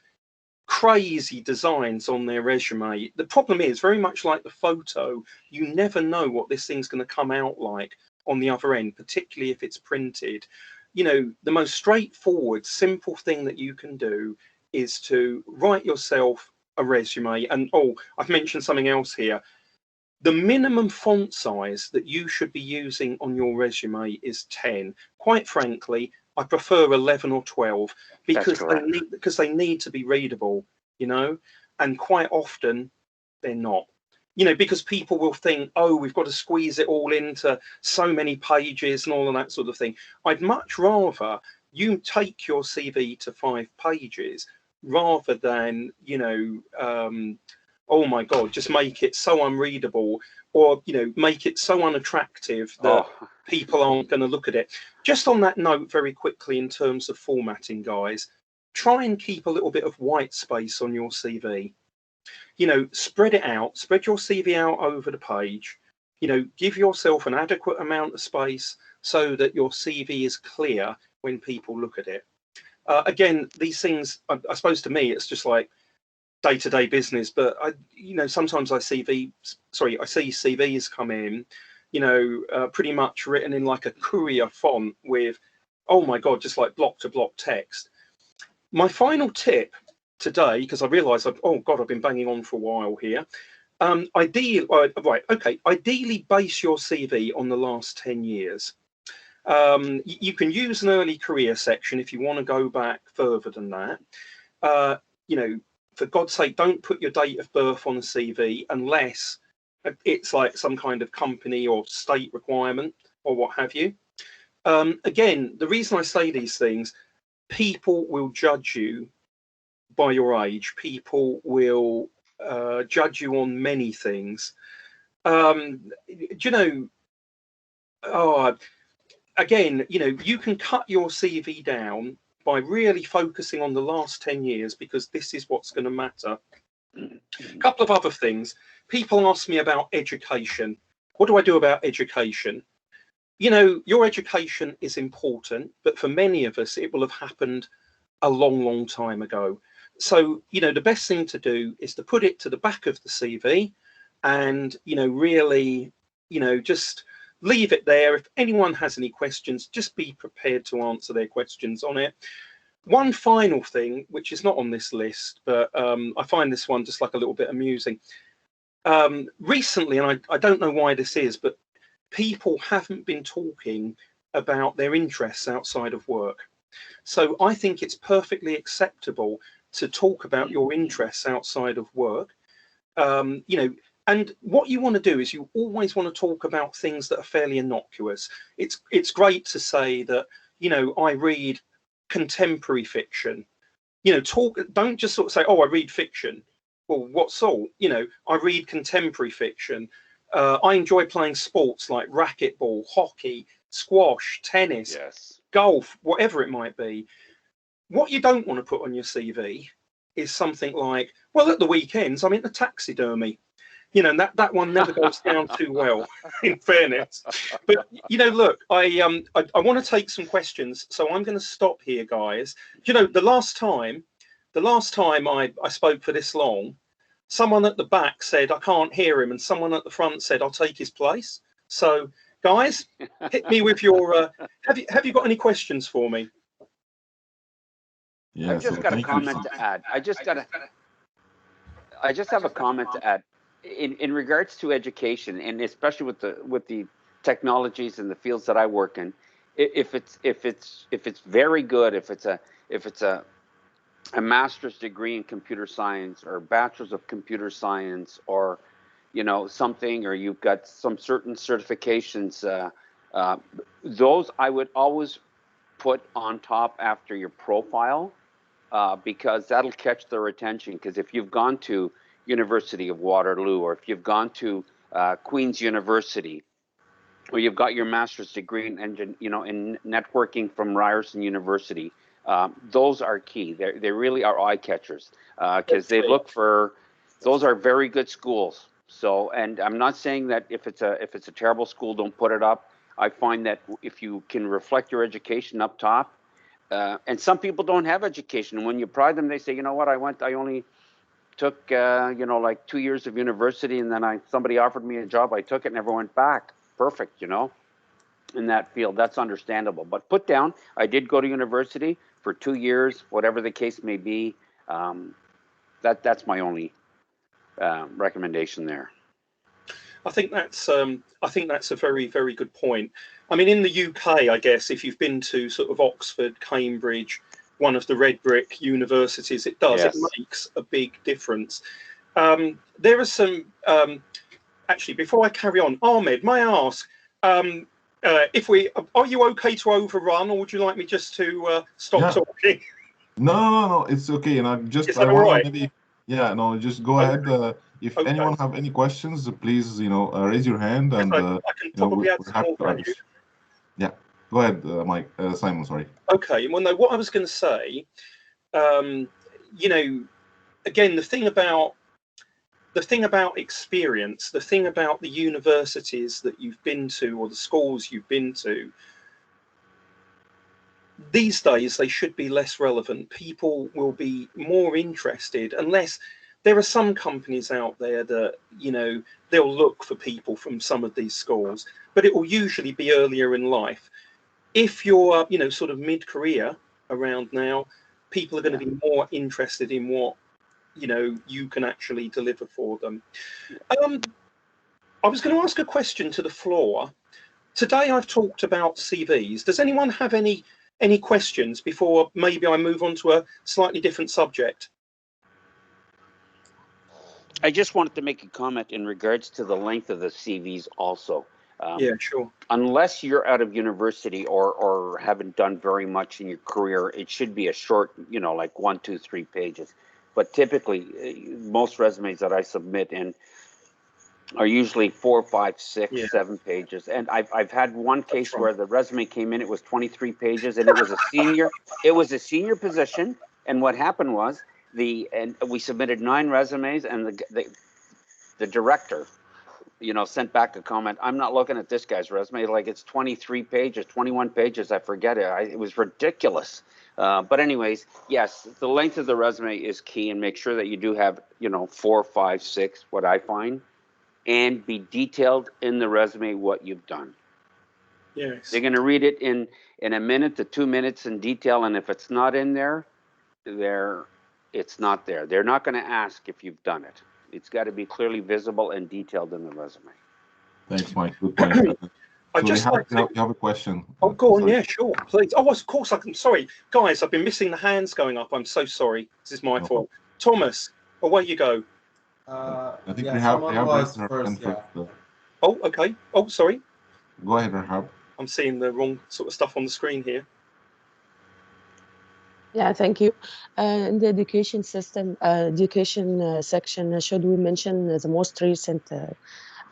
crazy designs on their resume. The problem is, very much like the photo, you never know what this thing's going to come out like on the other end, particularly if it's printed. The most straightforward, simple thing that you can do is to write yourself a resume. And I've mentioned something else here. The minimum font size that you should be using on your resume is 10. Quite frankly, I prefer 11 or 12 because they need to be readable, and quite often they're not. Because people will think, we've got to squeeze it all into so many pages and all of that sort of thing. I'd much rather you take your CV to 5 pages rather than, oh my God, just make it so unreadable, or, make it so unattractive that people aren't going to look at it. Just on that note, very quickly, in terms of formatting, guys, try and keep a little bit of white space on your CV. Spread it out, spread your CV out over the page, give yourself an adequate amount of space so that your CV is clear when people look at it. Again, these things, I suppose to me, it's just like day-to-day business, but sometimes I see CVs come in, pretty much written in like a courier font with, oh my God, just like block to block text. My final tip today, because I realise I've been banging on for a while here. Ideally base your CV on the last 10 years. You can use an early career section if you want to go back further than that. For God's sake, don't put your date of birth on a CV unless it's like some kind of company or state requirement or what have you. Again, the reason I say these things, people will judge you by your age. People will judge you on many things. Again, you can cut your CV down by really focusing on the last 10 years, because this is what's going to matter. A couple of other things. People ask me about education. What do I do about education? Your education is important, but for many of us, it will have happened a long, long time ago. So, you know, the best thing to do is to put it to the back of the CV and, you know, really, you know, just leave it there. If anyone has any questions, just be prepared to answer their questions on it. One final thing, which is not on this list, but I find this one just like a little bit amusing. Recently, and I don't know why this is, but people haven't been talking about their interests outside of work. So I think it's perfectly acceptable to talk about your interests outside of work. You know, and what you want to do is you always want to talk about things that are fairly innocuous. It's great to say that, you know, I read contemporary fiction. You know, don't just sort of say, oh, I read fiction. Well, what sort? You know, I read contemporary fiction. I enjoy playing sports like racquetball, hockey, squash, tennis, golf, whatever it might be. What you don't want to put on your CV is something like, well, at the weekends, I'm into taxidermy. You know, and that one never goes down too well, in fairness. But, you know, look, I want to take some questions, so I'm going to stop here, guys. You know, the last time I spoke for this long, someone at the back said, I can't hear him, and someone at the front said, I'll take his place. So, guys, hit me with your, have you got any questions for me? Yeah, I've just got a comment to add. I just have a comment to add in regards to education, and especially with the technologies and the fields that I work in. If it's very good, if it's a master's degree in computer science or a bachelor's of computer science, or you know something, or you've got some certain certifications, those I would always put on top after your profile. Because that'll catch their attention. Because if you've gone to University of Waterloo, or if you've gone to Queen's University, or you've got your master's degree in networking from Ryerson University, those are key. They really are eye catchers because they look for. Those are very good schools. So, and I'm not saying that if it's a terrible school, don't put it up. I find that if you can reflect your education up top. And some people don't have education, and when you pry them, they say, you know what, I only took like 2 years of university, and then somebody offered me a job, I took it, never went back. Perfect, you know, in that field. That's understandable. But put down, I did go to university for 2 years, whatever the case may be. That's my only recommendation there. I think that's a very, very good point. I mean, in the UK, I guess if you've been to sort of Oxford, Cambridge, one of the red brick universities, it does. Yes. It makes a big difference. There are some. Actually, before I carry on, Ahmed, may I ask are you okay to overrun, or would you like me just to stop talking? No, it's okay. And I want to maybe. Yeah, no, just go ahead. If anyone have any questions, please, raise your hand, and I can probably add some more value. Yeah, go ahead, Simon. Sorry. Okay. Well, no, what I was going to say, again, the thing about experience, the thing about the universities that you've been to or the schools you've been to, these days they should be less relevant. People will be more interested unless. There are some companies out there that, they'll look for people from some of these schools, but it will usually be earlier in life. If you're, sort of mid-career around now, people are going to be more interested in what, you can actually deliver for them. I was going to ask a question to the floor. Today I've talked about CVs. Does anyone have any questions before maybe I move on to a slightly different subject? I just wanted to make a comment in regards to the length of the CVs also. Yeah, sure. Unless you're out of university or haven't done very much in your career, it should be a short, like 1, 2, 3 pages. But typically, most resumes that I submit in are usually 4, 5, 6, 7 pages. And I've had one case where the resume came in, it was 23 pages, and it was a senior position. And what happened was, we submitted 9 resumes, and the director you know, sent back a comment. I'm not looking at this guy's resume. Like, it's 23 pages, 21 pages. I forget it. It was ridiculous. But anyways, yes, the length of the resume is key, and make sure that you do have, you know, 4, 5, 6, what I find, and be detailed in the resume what you've done. Yes. They're going to read it in a minute to 2 minutes in detail, and if it's not in there, it's not there. They're not going to ask if you've done it. It's got to be clearly visible and detailed in the resume. Thanks, Mike. Good point. I So just you like to, have a question. oh, go on. Sorry. Yeah, sure, please. Oh, of course I can. Sorry, guys, I've been missing the hands going up. I'm so sorry. This is my No fault. Thomas, away you go. I think Yeah, we have someone was raised their hand first. Yeah. first. Oh, okay. Oh, sorry. Go ahead, Rahab. I'm seeing the wrong sort of stuff on the screen here. Yeah, thank you. In the education system, education section, should we mention the most recent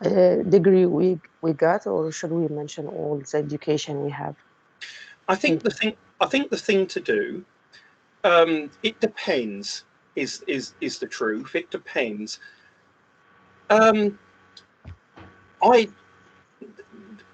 degree we got, or should we mention all the education we have? I think the thing to do, it depends. Is the truth? It depends. I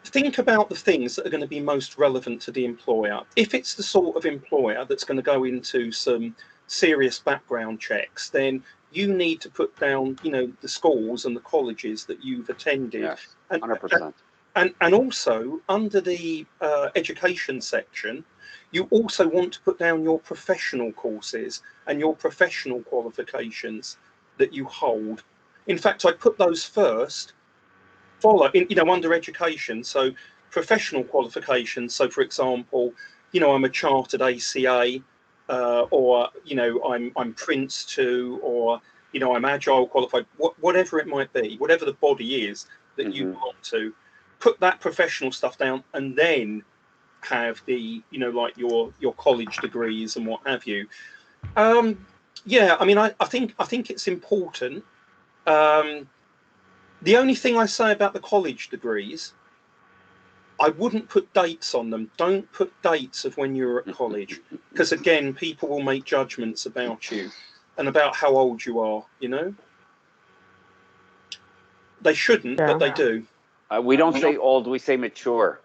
think about the things that are going to be most relevant to the employer. If it's the sort of employer that's going to go into some serious background checks, then you need to put down, you know, the schools and the colleges that you've attended. Yes, 100%. And also under the education section, you also want to put down your professional courses and your professional qualifications that you hold. In fact, I put those first, under education. So professional qualifications. So for example, you know, I'm a chartered ACA, or, you know, I'm Prince 2, or, you know, I'm Agile qualified, whatever it might be, whatever the body is that you want to. Put that professional stuff down, and then have the, you know, like your college degrees and what have you. Yeah, I mean, I think it's important. The only thing I say about the college degrees, I wouldn't put dates on them. Don't put dates of when you were at college, because again, people will make judgments about you and about how old you are. You know, they shouldn't, but they do. We don't say old, we say mature.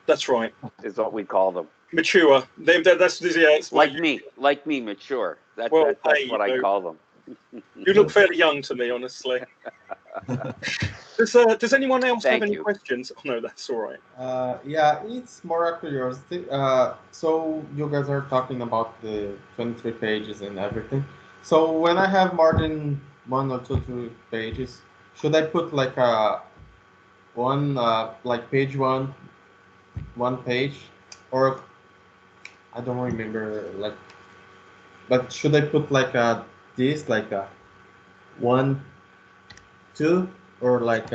That's right. Is what we call them. Mature. That's like me, mature. That's what I call them. You look fairly young to me, honestly. Does anyone else have any questions? Oh, no, that's all right. Yeah, it's more a curiosity. So you guys are talking about the 23 pages and everything. So when I have more than 1 or 2 pages, should I put like like page one page, or I don't remember, like, but should I put like this, like 1, 2, or like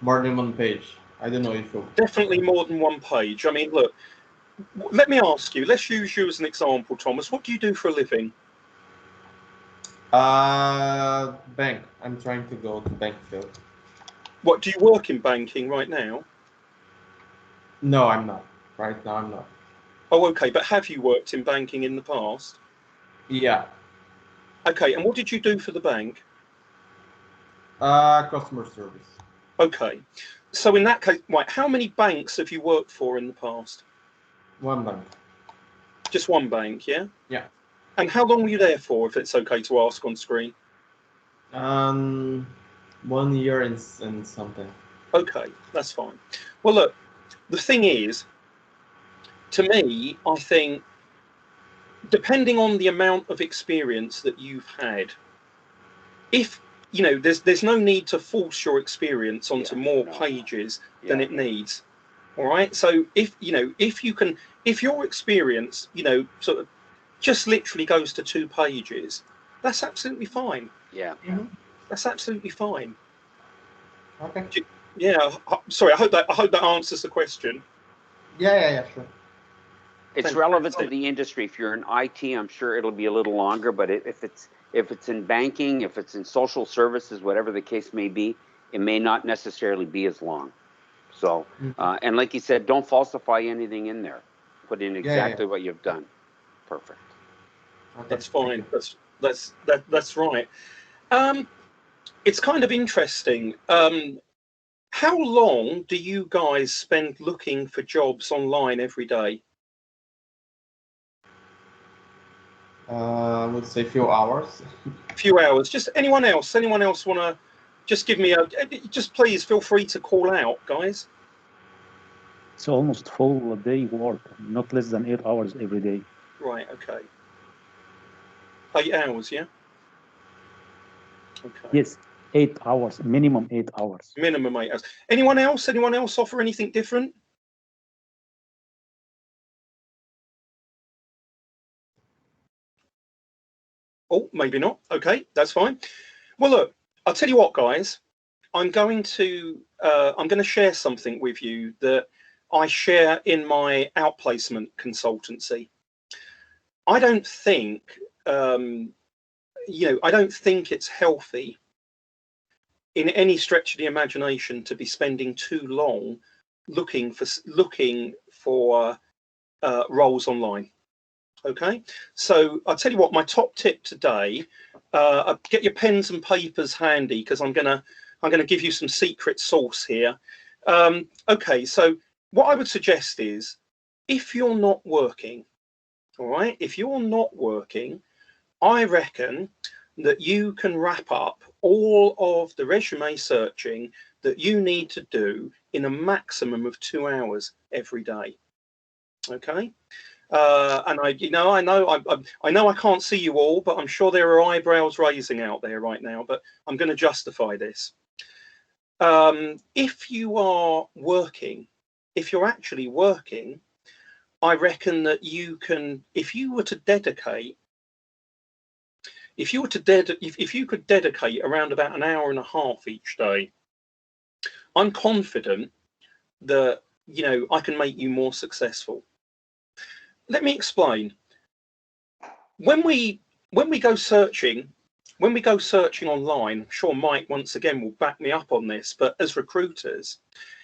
more than 1 page? I don't know if you... Definitely more than 1 page. I mean, look, let me ask you, let's use you as an example, Thomas. What do you do for a living? Bank. I'm trying to go to bank field. What, do you work in banking right now? No, I'm not. Right now, I'm not. Oh, okay. But have you worked in banking in the past? Yeah. Okay. And what did you do for the bank? Customer service. Okay. So in that case, right, how many banks have you worked for in the past? 1 bank. Just 1 bank, yeah? Yeah. And how long were you there for, if it's okay to ask on screen? 1 year and something. Okay, that's fine. Well, look, the thing is, to me, I think, depending on the amount of experience that you've had, if, you know, there's no need to force your experience onto more pages than it needs. All right. So if, you know, if your experience, you know, sort of just literally goes to 2 pages, that's absolutely fine. Yeah. That's absolutely fine. Okay. Yeah. Sorry. I hope that answers the question. Yeah, sure. It's relevant to the industry. If you're in IT, I'm sure it'll be a little longer, but if it's in banking, if it's in social services, whatever the case may be, it may not necessarily be as long. So, and like you said, don't falsify anything in there. Put in exactly what you've done. Perfect. Okay. That's fine. That's right. it's kind of interesting. How long do you guys spend looking for jobs online every day? I would say a few hours. A few hours. Just anyone else? Anyone else want to just give me a? Just please feel free to call out, guys. It's almost full day work, not less than 8 hours every day. Right. Okay. 8 hours. Yeah. Okay. Yes, 8 hours, minimum 8 hours. Minimum 8 hours. Anyone else? Anyone else offer anything different? Oh, maybe not. Okay, that's fine. Well, look, I'll tell you what, guys. I'm going to share something with you that I share in my outplacement consultancy. I don't think, I don't think it's healthy in any stretch of the imagination to be spending too long looking for roles online. Okay, so I'll tell you what, my top tip today, get your pens and papers handy because I'm gonna give you some secret sauce here. Okay, so what I would suggest is, if you're not working, all right, if you're not working, I reckon that you can wrap up all of the resume searching that you need to do in a maximum of 2 hours every day. Okay. And I know I can't see you all, but I'm sure there are eyebrows raising out there right now, but I'm going to justify this. If you are working, if you're actually working, I reckon that you can, if you could dedicate around about an hour and a half each day, I'm confident that, I can make you more successful. Let me explain. When we go searching online, I'm sure Mike once again will back me up on this, but as recruiters,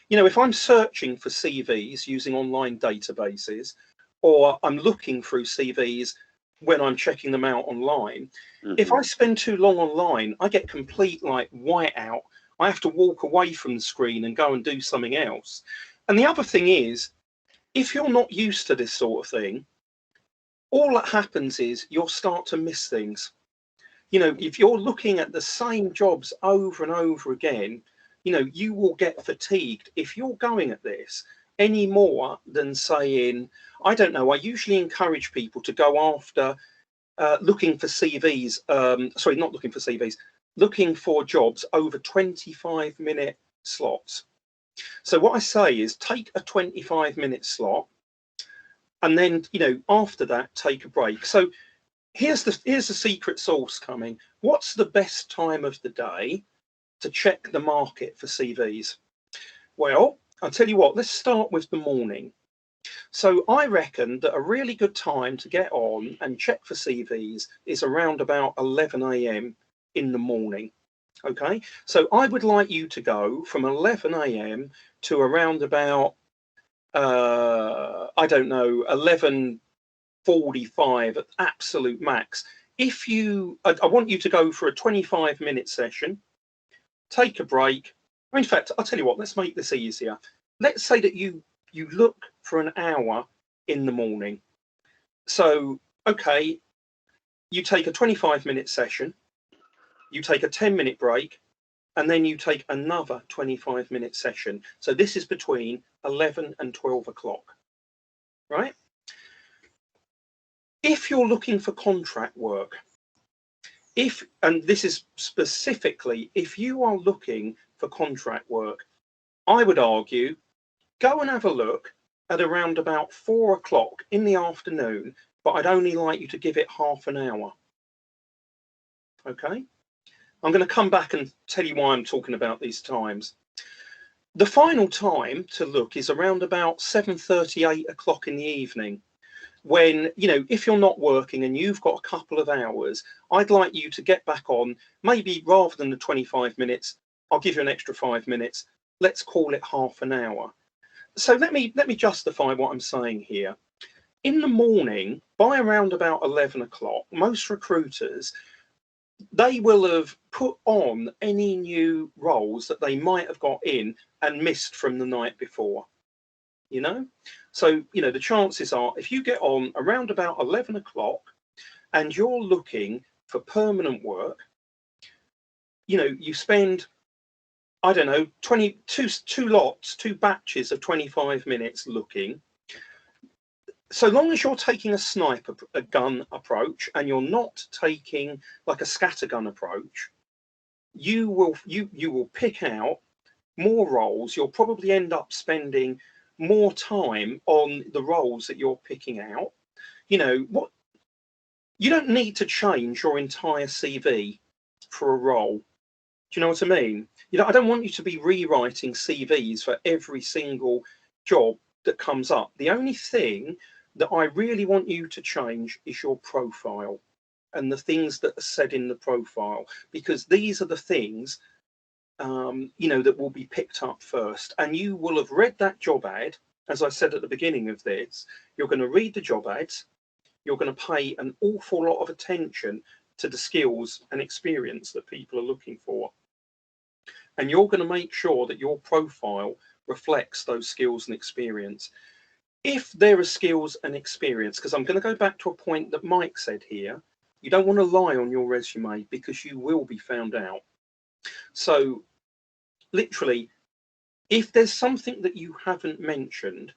if I'm searching for CVs using online databases, or I'm looking through CVs when I'm checking them out online, if I spend too long online, I get complete whiteout. I have to walk away from the screen and go and do something else. And the other thing is, if you're not used to this sort of thing, all that happens is you'll start to miss things. If you're looking at the same jobs over and over again, you will get fatigued if you're going at this any more than saying, I don't know, I usually encourage people to go after looking for CVs, not looking for CVs, looking for jobs over 25-minute slots. So what I say is take a 25-minute slot, and then, after that, take a break. So here's the secret sauce coming. What's the best time of the day to check the market for CVs? Well, I'll tell you what, let's start with the morning. So I reckon that a really good time to get on and check for CVs is around about 11 a.m. in the morning. Okay, so I would like you to go from 11 a.m. to around about, I don't know, 11:45 at absolute max. I want you to go for a 25-minute session, take a break. In fact, I'll tell you what, let's make this easier. Let's say that you look for an hour in the morning. So, okay, you take a 25-minute session, you take a 10-minute break, and then you take another 25-minute session. So this is between 11 and 12 o'clock, right? If you're looking for contract work, and this is specifically, if you are looking for contract work, I would argue, go and have a look at around about 4 o'clock in the afternoon, but I'd only like you to give it half an hour. Okay? I'm going to come back and tell you why I'm talking about these times. The final time to look is around about 7:30, 8 o'clock in the evening, when, if you're not working and you've got a couple of hours, I'd like you to get back on, maybe rather than the 25 minutes, I'll give you an extra 5 minutes. Let's call it half an hour. So let me justify what I'm saying here. In the morning, by around about 11 o'clock, most recruiters they will have put on any new roles that they might have got in and missed from the night before, you know. So, you know, the chances are if you get on around about 11 o'clock and you're looking for permanent work, you know, you spend, I don't know, two batches of 25 minutes looking. So long as you're taking a gun approach and you're not taking like a scattergun approach, you will pick out more roles. You'll probably end up spending more time on the roles that you're picking out. You know what? You don't need to change your entire CV for a role. Do you know what I mean? You know, I don't want you to be rewriting CVs for every single job that comes up. The only thing that I really want you to change is your profile and the things that are said in the profile, because these are the things, you know, that will be picked up first. And you will have read that job ad. As I said at the beginning of this, you're going to read the job ads. You're going to pay an awful lot of attention to the skills and experience that people are looking for. And you're going to make sure that your profile reflects those skills and experience. If there are skills and experience, because I'm going to go back to a point that Mike said here, you don't want to lie on your resume because you will be found out. So literally, if there's something that you haven't mentioned,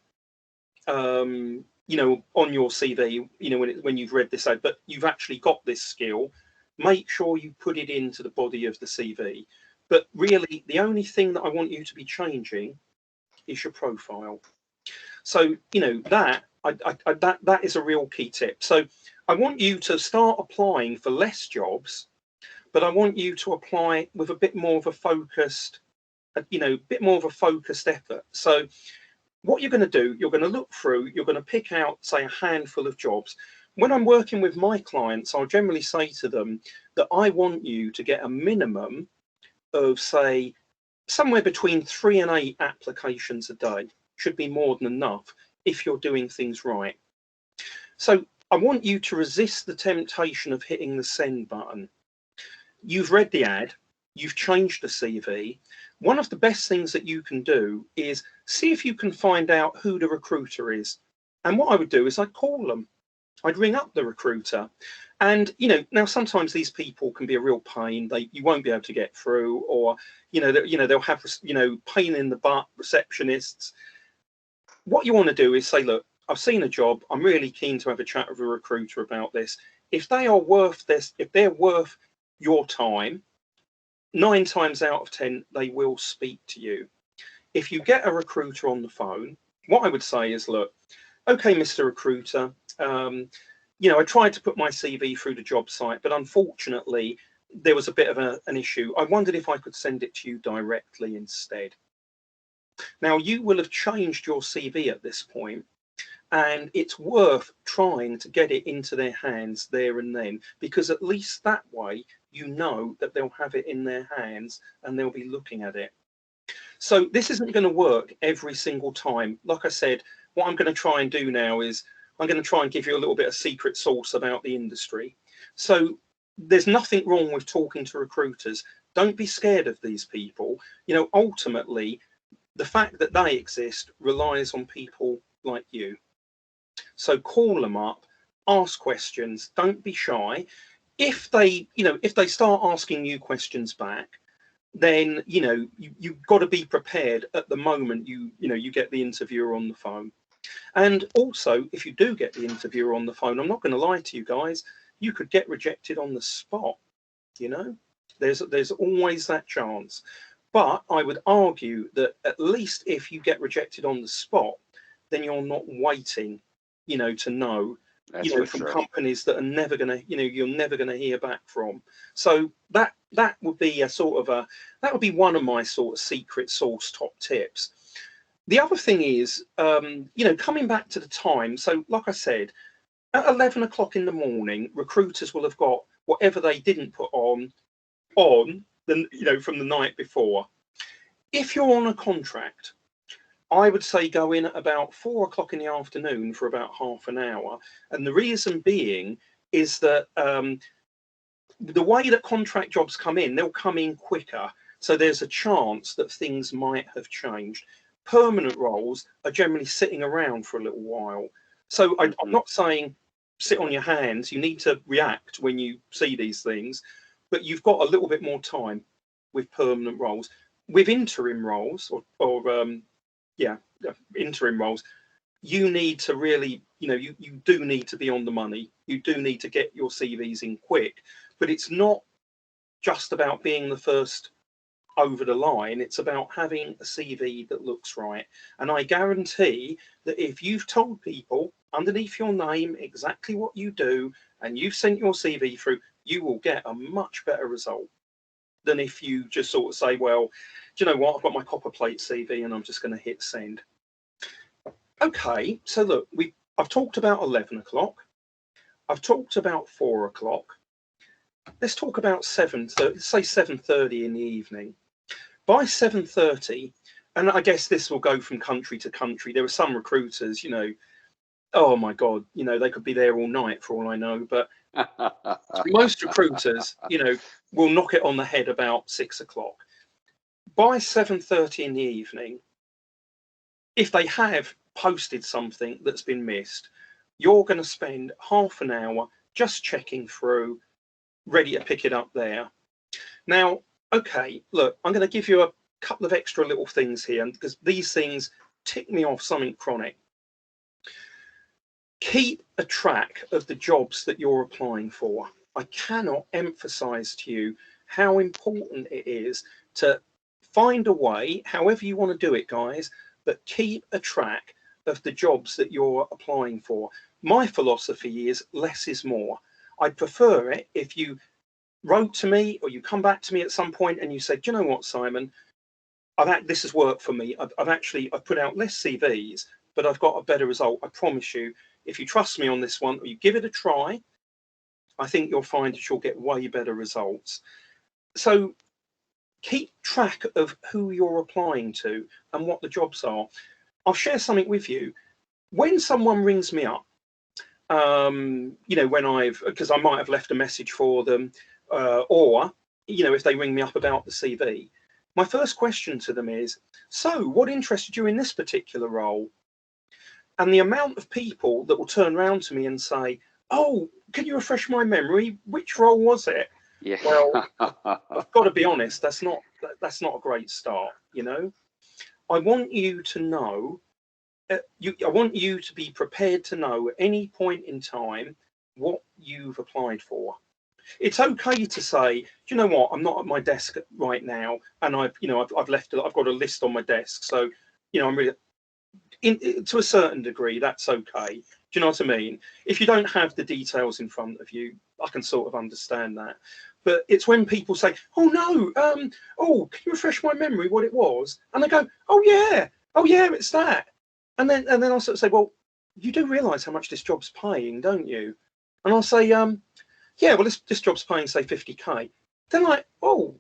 you know, on your CV, you know, when you've read this out, but you've actually got this skill, make sure you put it into the body of the CV. But really, the only thing that I want you to be changing is your profile. So, you know, that is a real key tip. So I want you to start applying for less jobs, but I want you to apply with a bit more of a focused, you know, bit more of a focused effort. So what you're going to do, you're going to look through, you're going to pick out, say, a handful of jobs. When I'm working with my clients, I'll generally say to them that I want you to get a minimum of, say, somewhere between 3 and 8 applications a day. Should be more than enough if you're doing things right. So I want you to resist the temptation of hitting the send button. You've read the ad, you've changed the CV. One of the best things that you can do is see if you can find out who the recruiter is. And what I would do is I'd call them. I'd ring up the recruiter. And, you know, now sometimes these people can be a real pain. You won't be able to get through, or, you know, they'll have, you know, pain in the butt receptionists. What you want to do is say, look, I've seen a job. I'm really keen to have a chat with a recruiter about this. If they are worth this, if they're worth your time, 9 times out of 10, they will speak to you. If you get a recruiter on the phone, what I would say is, look, okay, Mr. Recruiter, you know, I tried to put my CV through the job site, but unfortunately, there was a bit of an issue. I wondered if I could send it to you directly instead. Now, you will have changed your CV at this point, and it's worth trying to get it into their hands there and then, because at least that way, you know that they'll have it in their hands and they'll be looking at it. So this isn't going to work every single time. Like I said, what I'm going to try and do now is I'm going to try and give you a little bit of secret sauce about the industry. So there's nothing wrong with talking to recruiters. Don't be scared of these people. You know, ultimately, the fact that they exist relies on people like you. So call them up, ask questions, don't be shy. If they, you know, if they start asking you questions back, then, you know, you've got to be prepared at the moment you get the interviewer on the phone. And also, if you do get the interviewer on the phone, I'm not going to lie to you guys, you could get rejected on the spot. You know, there's always that chance. But I would argue that at least if you get rejected on the spot, then you're not waiting, you know, to know, you know, from companies that are never going to, you know, you're never going to hear back from. So that would be a sort of that would be one of my sort of secret sauce top tips. The other thing is, you know, coming back to the time. So like I said, at 11 o'clock in the morning, recruiters will have got whatever they didn't put on the, you know, from the night before. If you're on a contract, I would say go in at about 4 o'clock in the afternoon for about half an hour. And the reason being is that the way that contract jobs come in, they'll come in quicker. So there's a chance that things might have changed. Permanent roles are generally sitting around for a little while. So I'm not saying sit on your hands. You need to react when you see these things, but you've got a little bit more time with permanent roles. With interim roles interim roles, you need to really, you do need to be on the money. You do need to get your CVs in quick, but it's not just about being the first over the line. It's about having a CV that looks right. And I guarantee that if you've told people underneath your name exactly what you do and you've sent your CV through, you will get a much better result than if you just sort of say, well, do you know what, I've got my copper plate CV and I'm just going to hit send. Okay, so look, I've talked about 11 o'clock. I've talked about 4 o'clock. Let's talk about 7:30, say 7:30 in the evening. By 7:30, and I guess this will go from country to country. There are some recruiters, oh my God, they could be there all night for all I know, but most recruiters, will knock it on the head about 6 o'clock. By 7:30 in the evening, if they have posted something that's been missed, you're going to spend half an hour just checking through, ready to pick it up there. Now, okay, look, I'm going to give you a couple of extra little things here, because these things tick me off something chronic. Keep a track of the jobs that you're applying for. I cannot emphasize to you how important it is to find a way, however you want to do it, guys, but keep a track of the jobs that you're applying for. My philosophy is less is more. I'd prefer it if you wrote to me or you come back to me at some point and you said, do you know what, Simon, this has worked for me. I've put out less CVs, but I've got a better result. I promise you, if you trust me on this one or you give it a try, I think you'll find that you'll get way better results. So keep track of who you're applying to and what the jobs are. I'll share something with you. When someone rings me up, because I might have left a message for them, or if they ring me up about the CV, my first question to them is, so what interested you in this particular role? And the amount of people that will turn around to me and say, oh, can you refresh my memory? Which role was it? Yeah. Well, I've got to be honest, that's not a great start. I want you to know, I want you to be prepared to know at any point in time what you've applied for. It's okay to say, do you know what, I'm not at my desk right now, and I've got a list on my desk, so I'm really, to a certain degree, that's okay. Do you know what I mean? If you don't have the details in front of you, I can sort of understand that. But it's when people say, oh no, can you refresh my memory what it was? And they go, oh yeah, it's that. And then I'll sort of say, well, you do realise how much this job's paying, don't you? And I'll say, yeah, well, this job's paying, say, 50k. They're like, oh,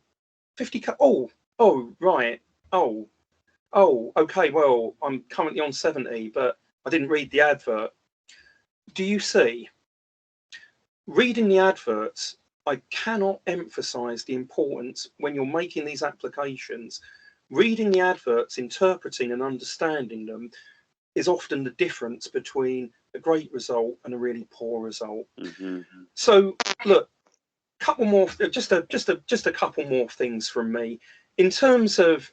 50k, oh, right, oh, okay, well, I'm currently on 70, but I didn't read the advert. Do you see? Reading the adverts, I cannot emphasize the importance when you're making these applications. Reading the adverts, interpreting and understanding them is often the difference between a great result and a really poor result. Mm-hmm. So look, couple more, just a couple more things from me in terms of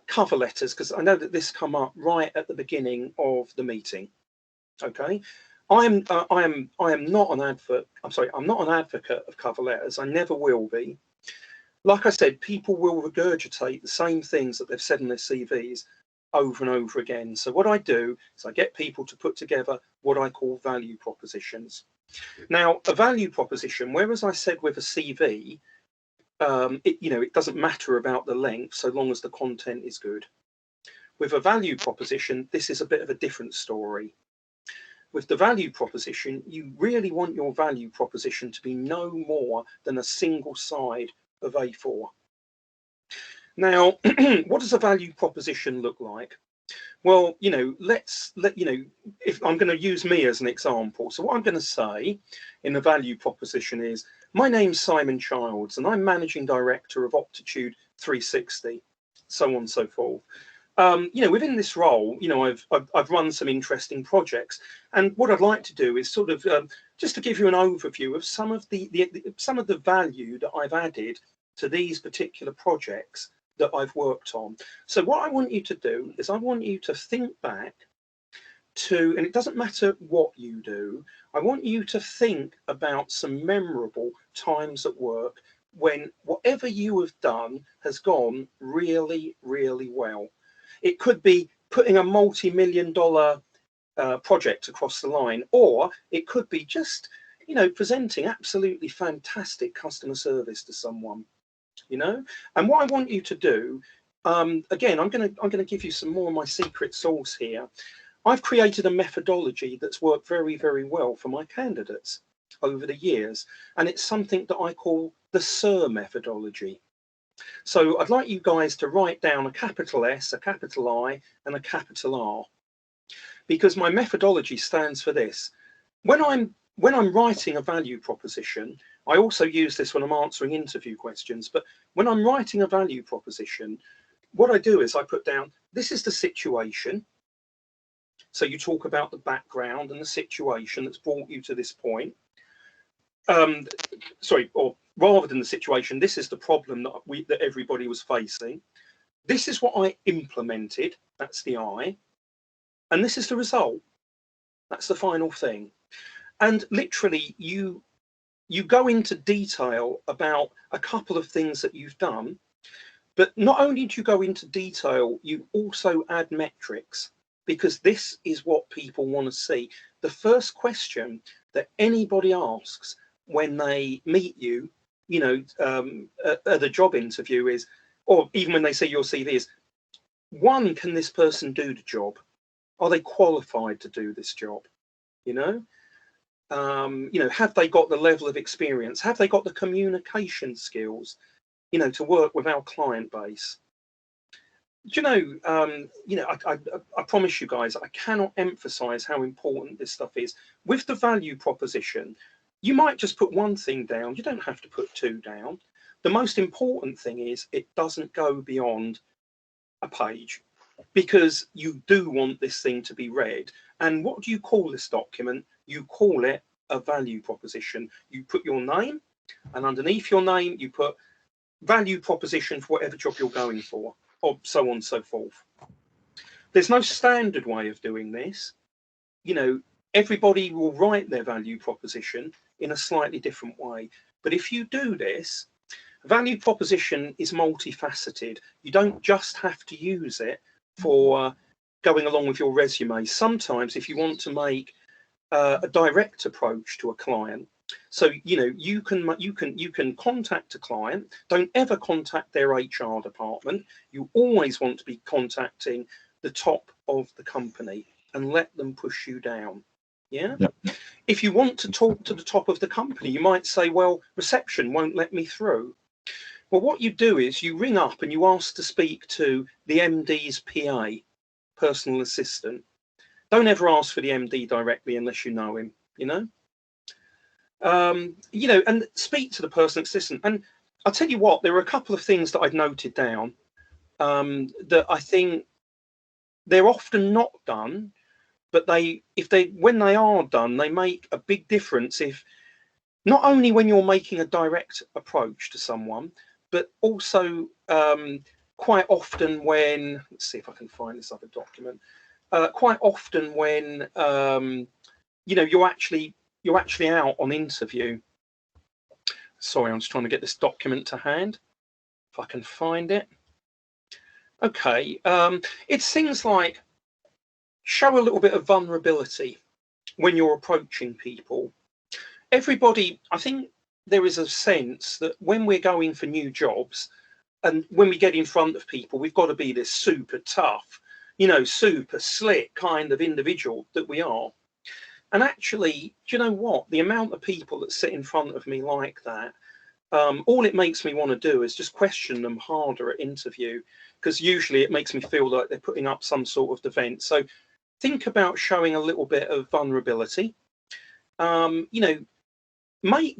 cover letters, because I know that this come up right at the beginning of the meeting. Okay, I am not an advocate. I'm not an advocate of cover letters. I never will be. Like I said, people will regurgitate the same things that they've said in their CVs over and over again. So what I do is I get people to put together what I call value propositions. Now, a value proposition, whereas I said with a CV, it doesn't matter about the length so long as the content is good. With a value proposition, this is a bit of a different story. With the value proposition, you really want your value proposition to be no more than a single side of A4. Now, what does a value proposition look like? Well, you know, if I'm going to use me as an example. So what I'm going to say in the value proposition is, my name's Simon Childs and I'm managing director of Optitude 360, so on and so forth. You know, within this role, you know, I've run some interesting projects, and what I'd like to do is sort of just to give you an overview of some of the value that I've added to these particular projects that I've worked on. So what I want you to do is I want you to think back to, and it doesn't matter what you do, I want you to think about some memorable times at work when whatever you have done has gone really, really well. It could be putting a multi-million-dollar project across the line, or it could be just, you know, presenting absolutely fantastic customer service to someone, you know. And what I want you to do, again, I'm going to give you some more of my secret sauce here. I've created a methodology that's worked very, very well for my candidates over the years, and it's something that I call the SIR methodology. So I'd like you guys to write down a capital S, a capital I, and a capital R, because my methodology stands for this. When I'm writing a value proposition, I also use this when I'm answering interview questions, but when I'm writing a value proposition, what I do is I put down, this is the situation. So you talk about the background and the situation that's brought you to this point. Sorry, or rather than the situation, this is the problem that everybody was facing. This is what I implemented, that's the I, and this is the result, that's the final thing. And literally you go into detail about a couple of things that you've done, but not only do you go into detail, you also add metrics, because this is what people want to see. The first question that anybody asks when they meet you, you know, at the job interview is, or even when they see your CV, is, one, can this person do the job? Are they qualified to do this job? You know, have they got the level of experience? Have they got the communication skills, you know, to work with our client base? Do you know, I promise you guys, I cannot emphasize how important this stuff is. With the value proposition, you might just put one thing down. You don't have to put two down. The most important thing is it doesn't go beyond a page, because you do want this thing to be read. And what do you call this document? You call it a value proposition. You put your name, and underneath your name, you put value proposition for whatever job you're going for, or so on and so forth. There's no standard way of doing this. You know, everybody will write their value proposition in a slightly different way. But if you do this, value proposition is multifaceted. You don't just have to use it for going along with your resume. Sometimes if you want to make a direct approach to a client, so you know, you can contact a client. Don't ever contact their HR department. You always want to be contacting the top of the company and let them push you down. Yeah. Yep. If you want to talk to the top of the company, you might say, well, reception won't let me through. Well, what you do is you ring up and you ask to speak to the MD's PA, personal assistant. Don't ever ask for the MD directly unless you know him, you know. You know, and speak to the personal assistant. And I'll tell you what, there are a couple of things that I've noted down that I think they're often not done, but when they are done, they make a big difference. If not only when you're making a direct approach to someone, but also quite often when, let's see if I can find this other document, quite often when you know, you're actually out on interview. Sorry, I'm just trying to get this document to hand, if I can find it. Okay, it's things like show a little bit of vulnerability when you're approaching people. Everybody, I think there is a sense that when we're going for new jobs and when we get in front of people, we've got to be this super tough, you know, super slick kind of individual that we are. And actually, do you know what? The amount of people that sit in front of me like that, all it makes me want to do is just question them harder at interview, because usually it makes me feel like they're putting up some sort of defense. So think about showing a little bit of vulnerability. You know,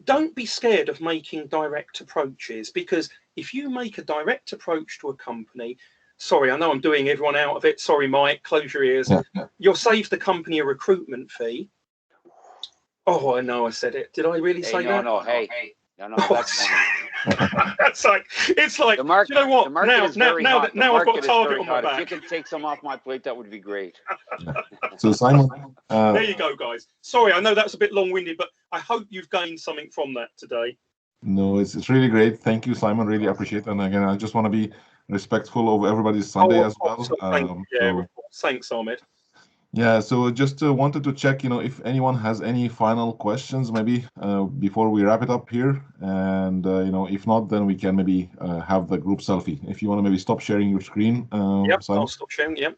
don't be scared of making direct approaches, because if you make a direct approach to a company, sorry, I know I'm doing everyone out of it. Sorry, Mike, close your ears. You'll save the company a recruitment fee. Oh, I know I said it. Did I really say that? No, that's fine. it's like, The market, you know what? The market is very hot. Now I've got a is target very on my hot. back. If you can take some off my plate, that would be great. So Simon, there you go, guys. Sorry, I know that's a bit long-winded, but I hope you've gained something from that today. no, it's really great. Thank you, Simon. Really appreciate it. And again, I just want to be respectful of everybody's Sunday as well. Thanks, Ahmed. Yeah, so just wanted to check, you know, if anyone has any final questions, maybe before we wrap it up here. And, you know, if not, then we can maybe have the group selfie. If you want to maybe stop sharing your screen. Yep, Simon. I'll stop sharing, yep.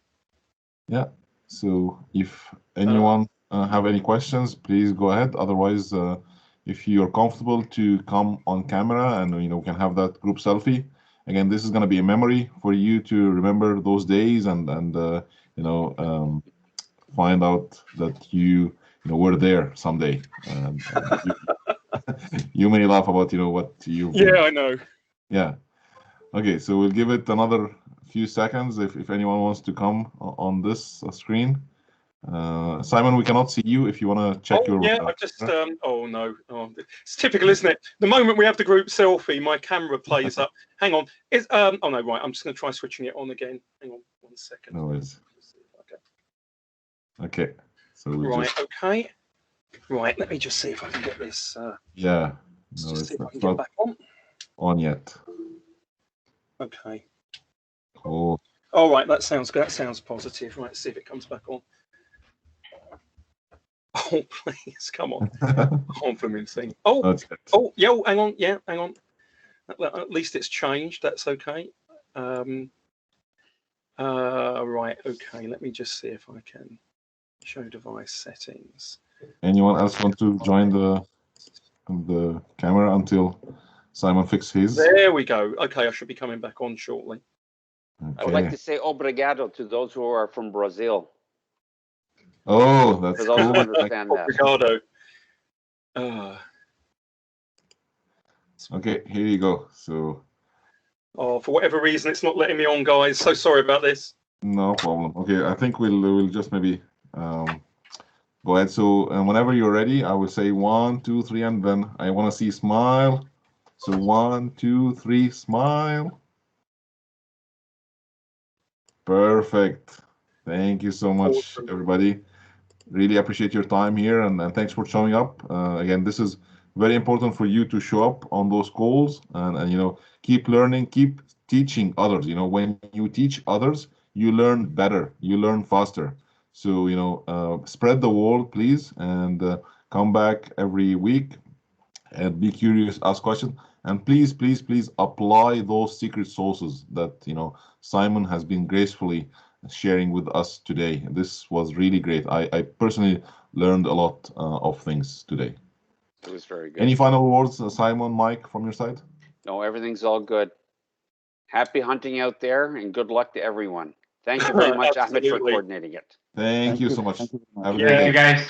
Yeah, so if anyone have any questions, please go ahead. Otherwise, if you're comfortable to come on camera and, you know, we can have that group selfie. Again, this is going to be a memory for you to remember those days and you know, find out that you know were there someday, and you may laugh about, you know, what you. Yeah, I know. Yeah. Okay, so we'll give it another few seconds if anyone wants to come on this screen. Simon, we cannot see you. If you want to check your. Yeah, I just. Oh no! Oh, it's typical, isn't it? The moment we have the group selfie, my camera plays up. Hang on. Oh no, right. I'm just going to try switching it on again. Hang on 1 second. No worries. Okay. So right. Okay. Right. Let me just see if I can get this. Yeah. No, it's not back on yet. Okay. Cool. All right. That sounds good. That sounds positive. Right. See if it comes back on. Oh, please, come on. Compliment thing. Oh, oh, yeah, hang on. Yeah, hang on. At least it's changed. That's okay. Right. Okay. Let me just see if I can show device settings. Anyone else want to join the camera until Simon fixes his? There we go. Okay, I should be coming back on shortly. Okay. I would like to say obrigado to those who are from Brazil. Oh, that's for those cool. who understand that. Obrigado. Okay, here you go. So. Oh, for whatever reason, it's not letting me on, guys. So sorry about this. No problem. Okay, I think we'll just maybe go ahead. So whenever you're ready, I will say 1, 2, 3, and then I want to see smile. So 1, 2, 3, smile. Perfect. Thank you so much, everybody. Really appreciate your time here, and thanks for showing up. Again, this is very important for you to show up on those calls and you know, keep learning, keep teaching others. You know, when you teach others, you learn better, you learn faster. So, you know, spread the word, please, and come back every week and be curious, ask questions, and please, please, please apply those secret sources that, you know, Simon has been gracefully sharing with us today. This was really great. I personally learned a lot of things today. It was very good. Any final words, Simon, Mike, from your side? No, everything's all good. Happy hunting out there, and good luck to everyone. Thank you very much, Ahmed, for coordinating it. Thank you so much. Thank you. Have a great day. Thank you, guys.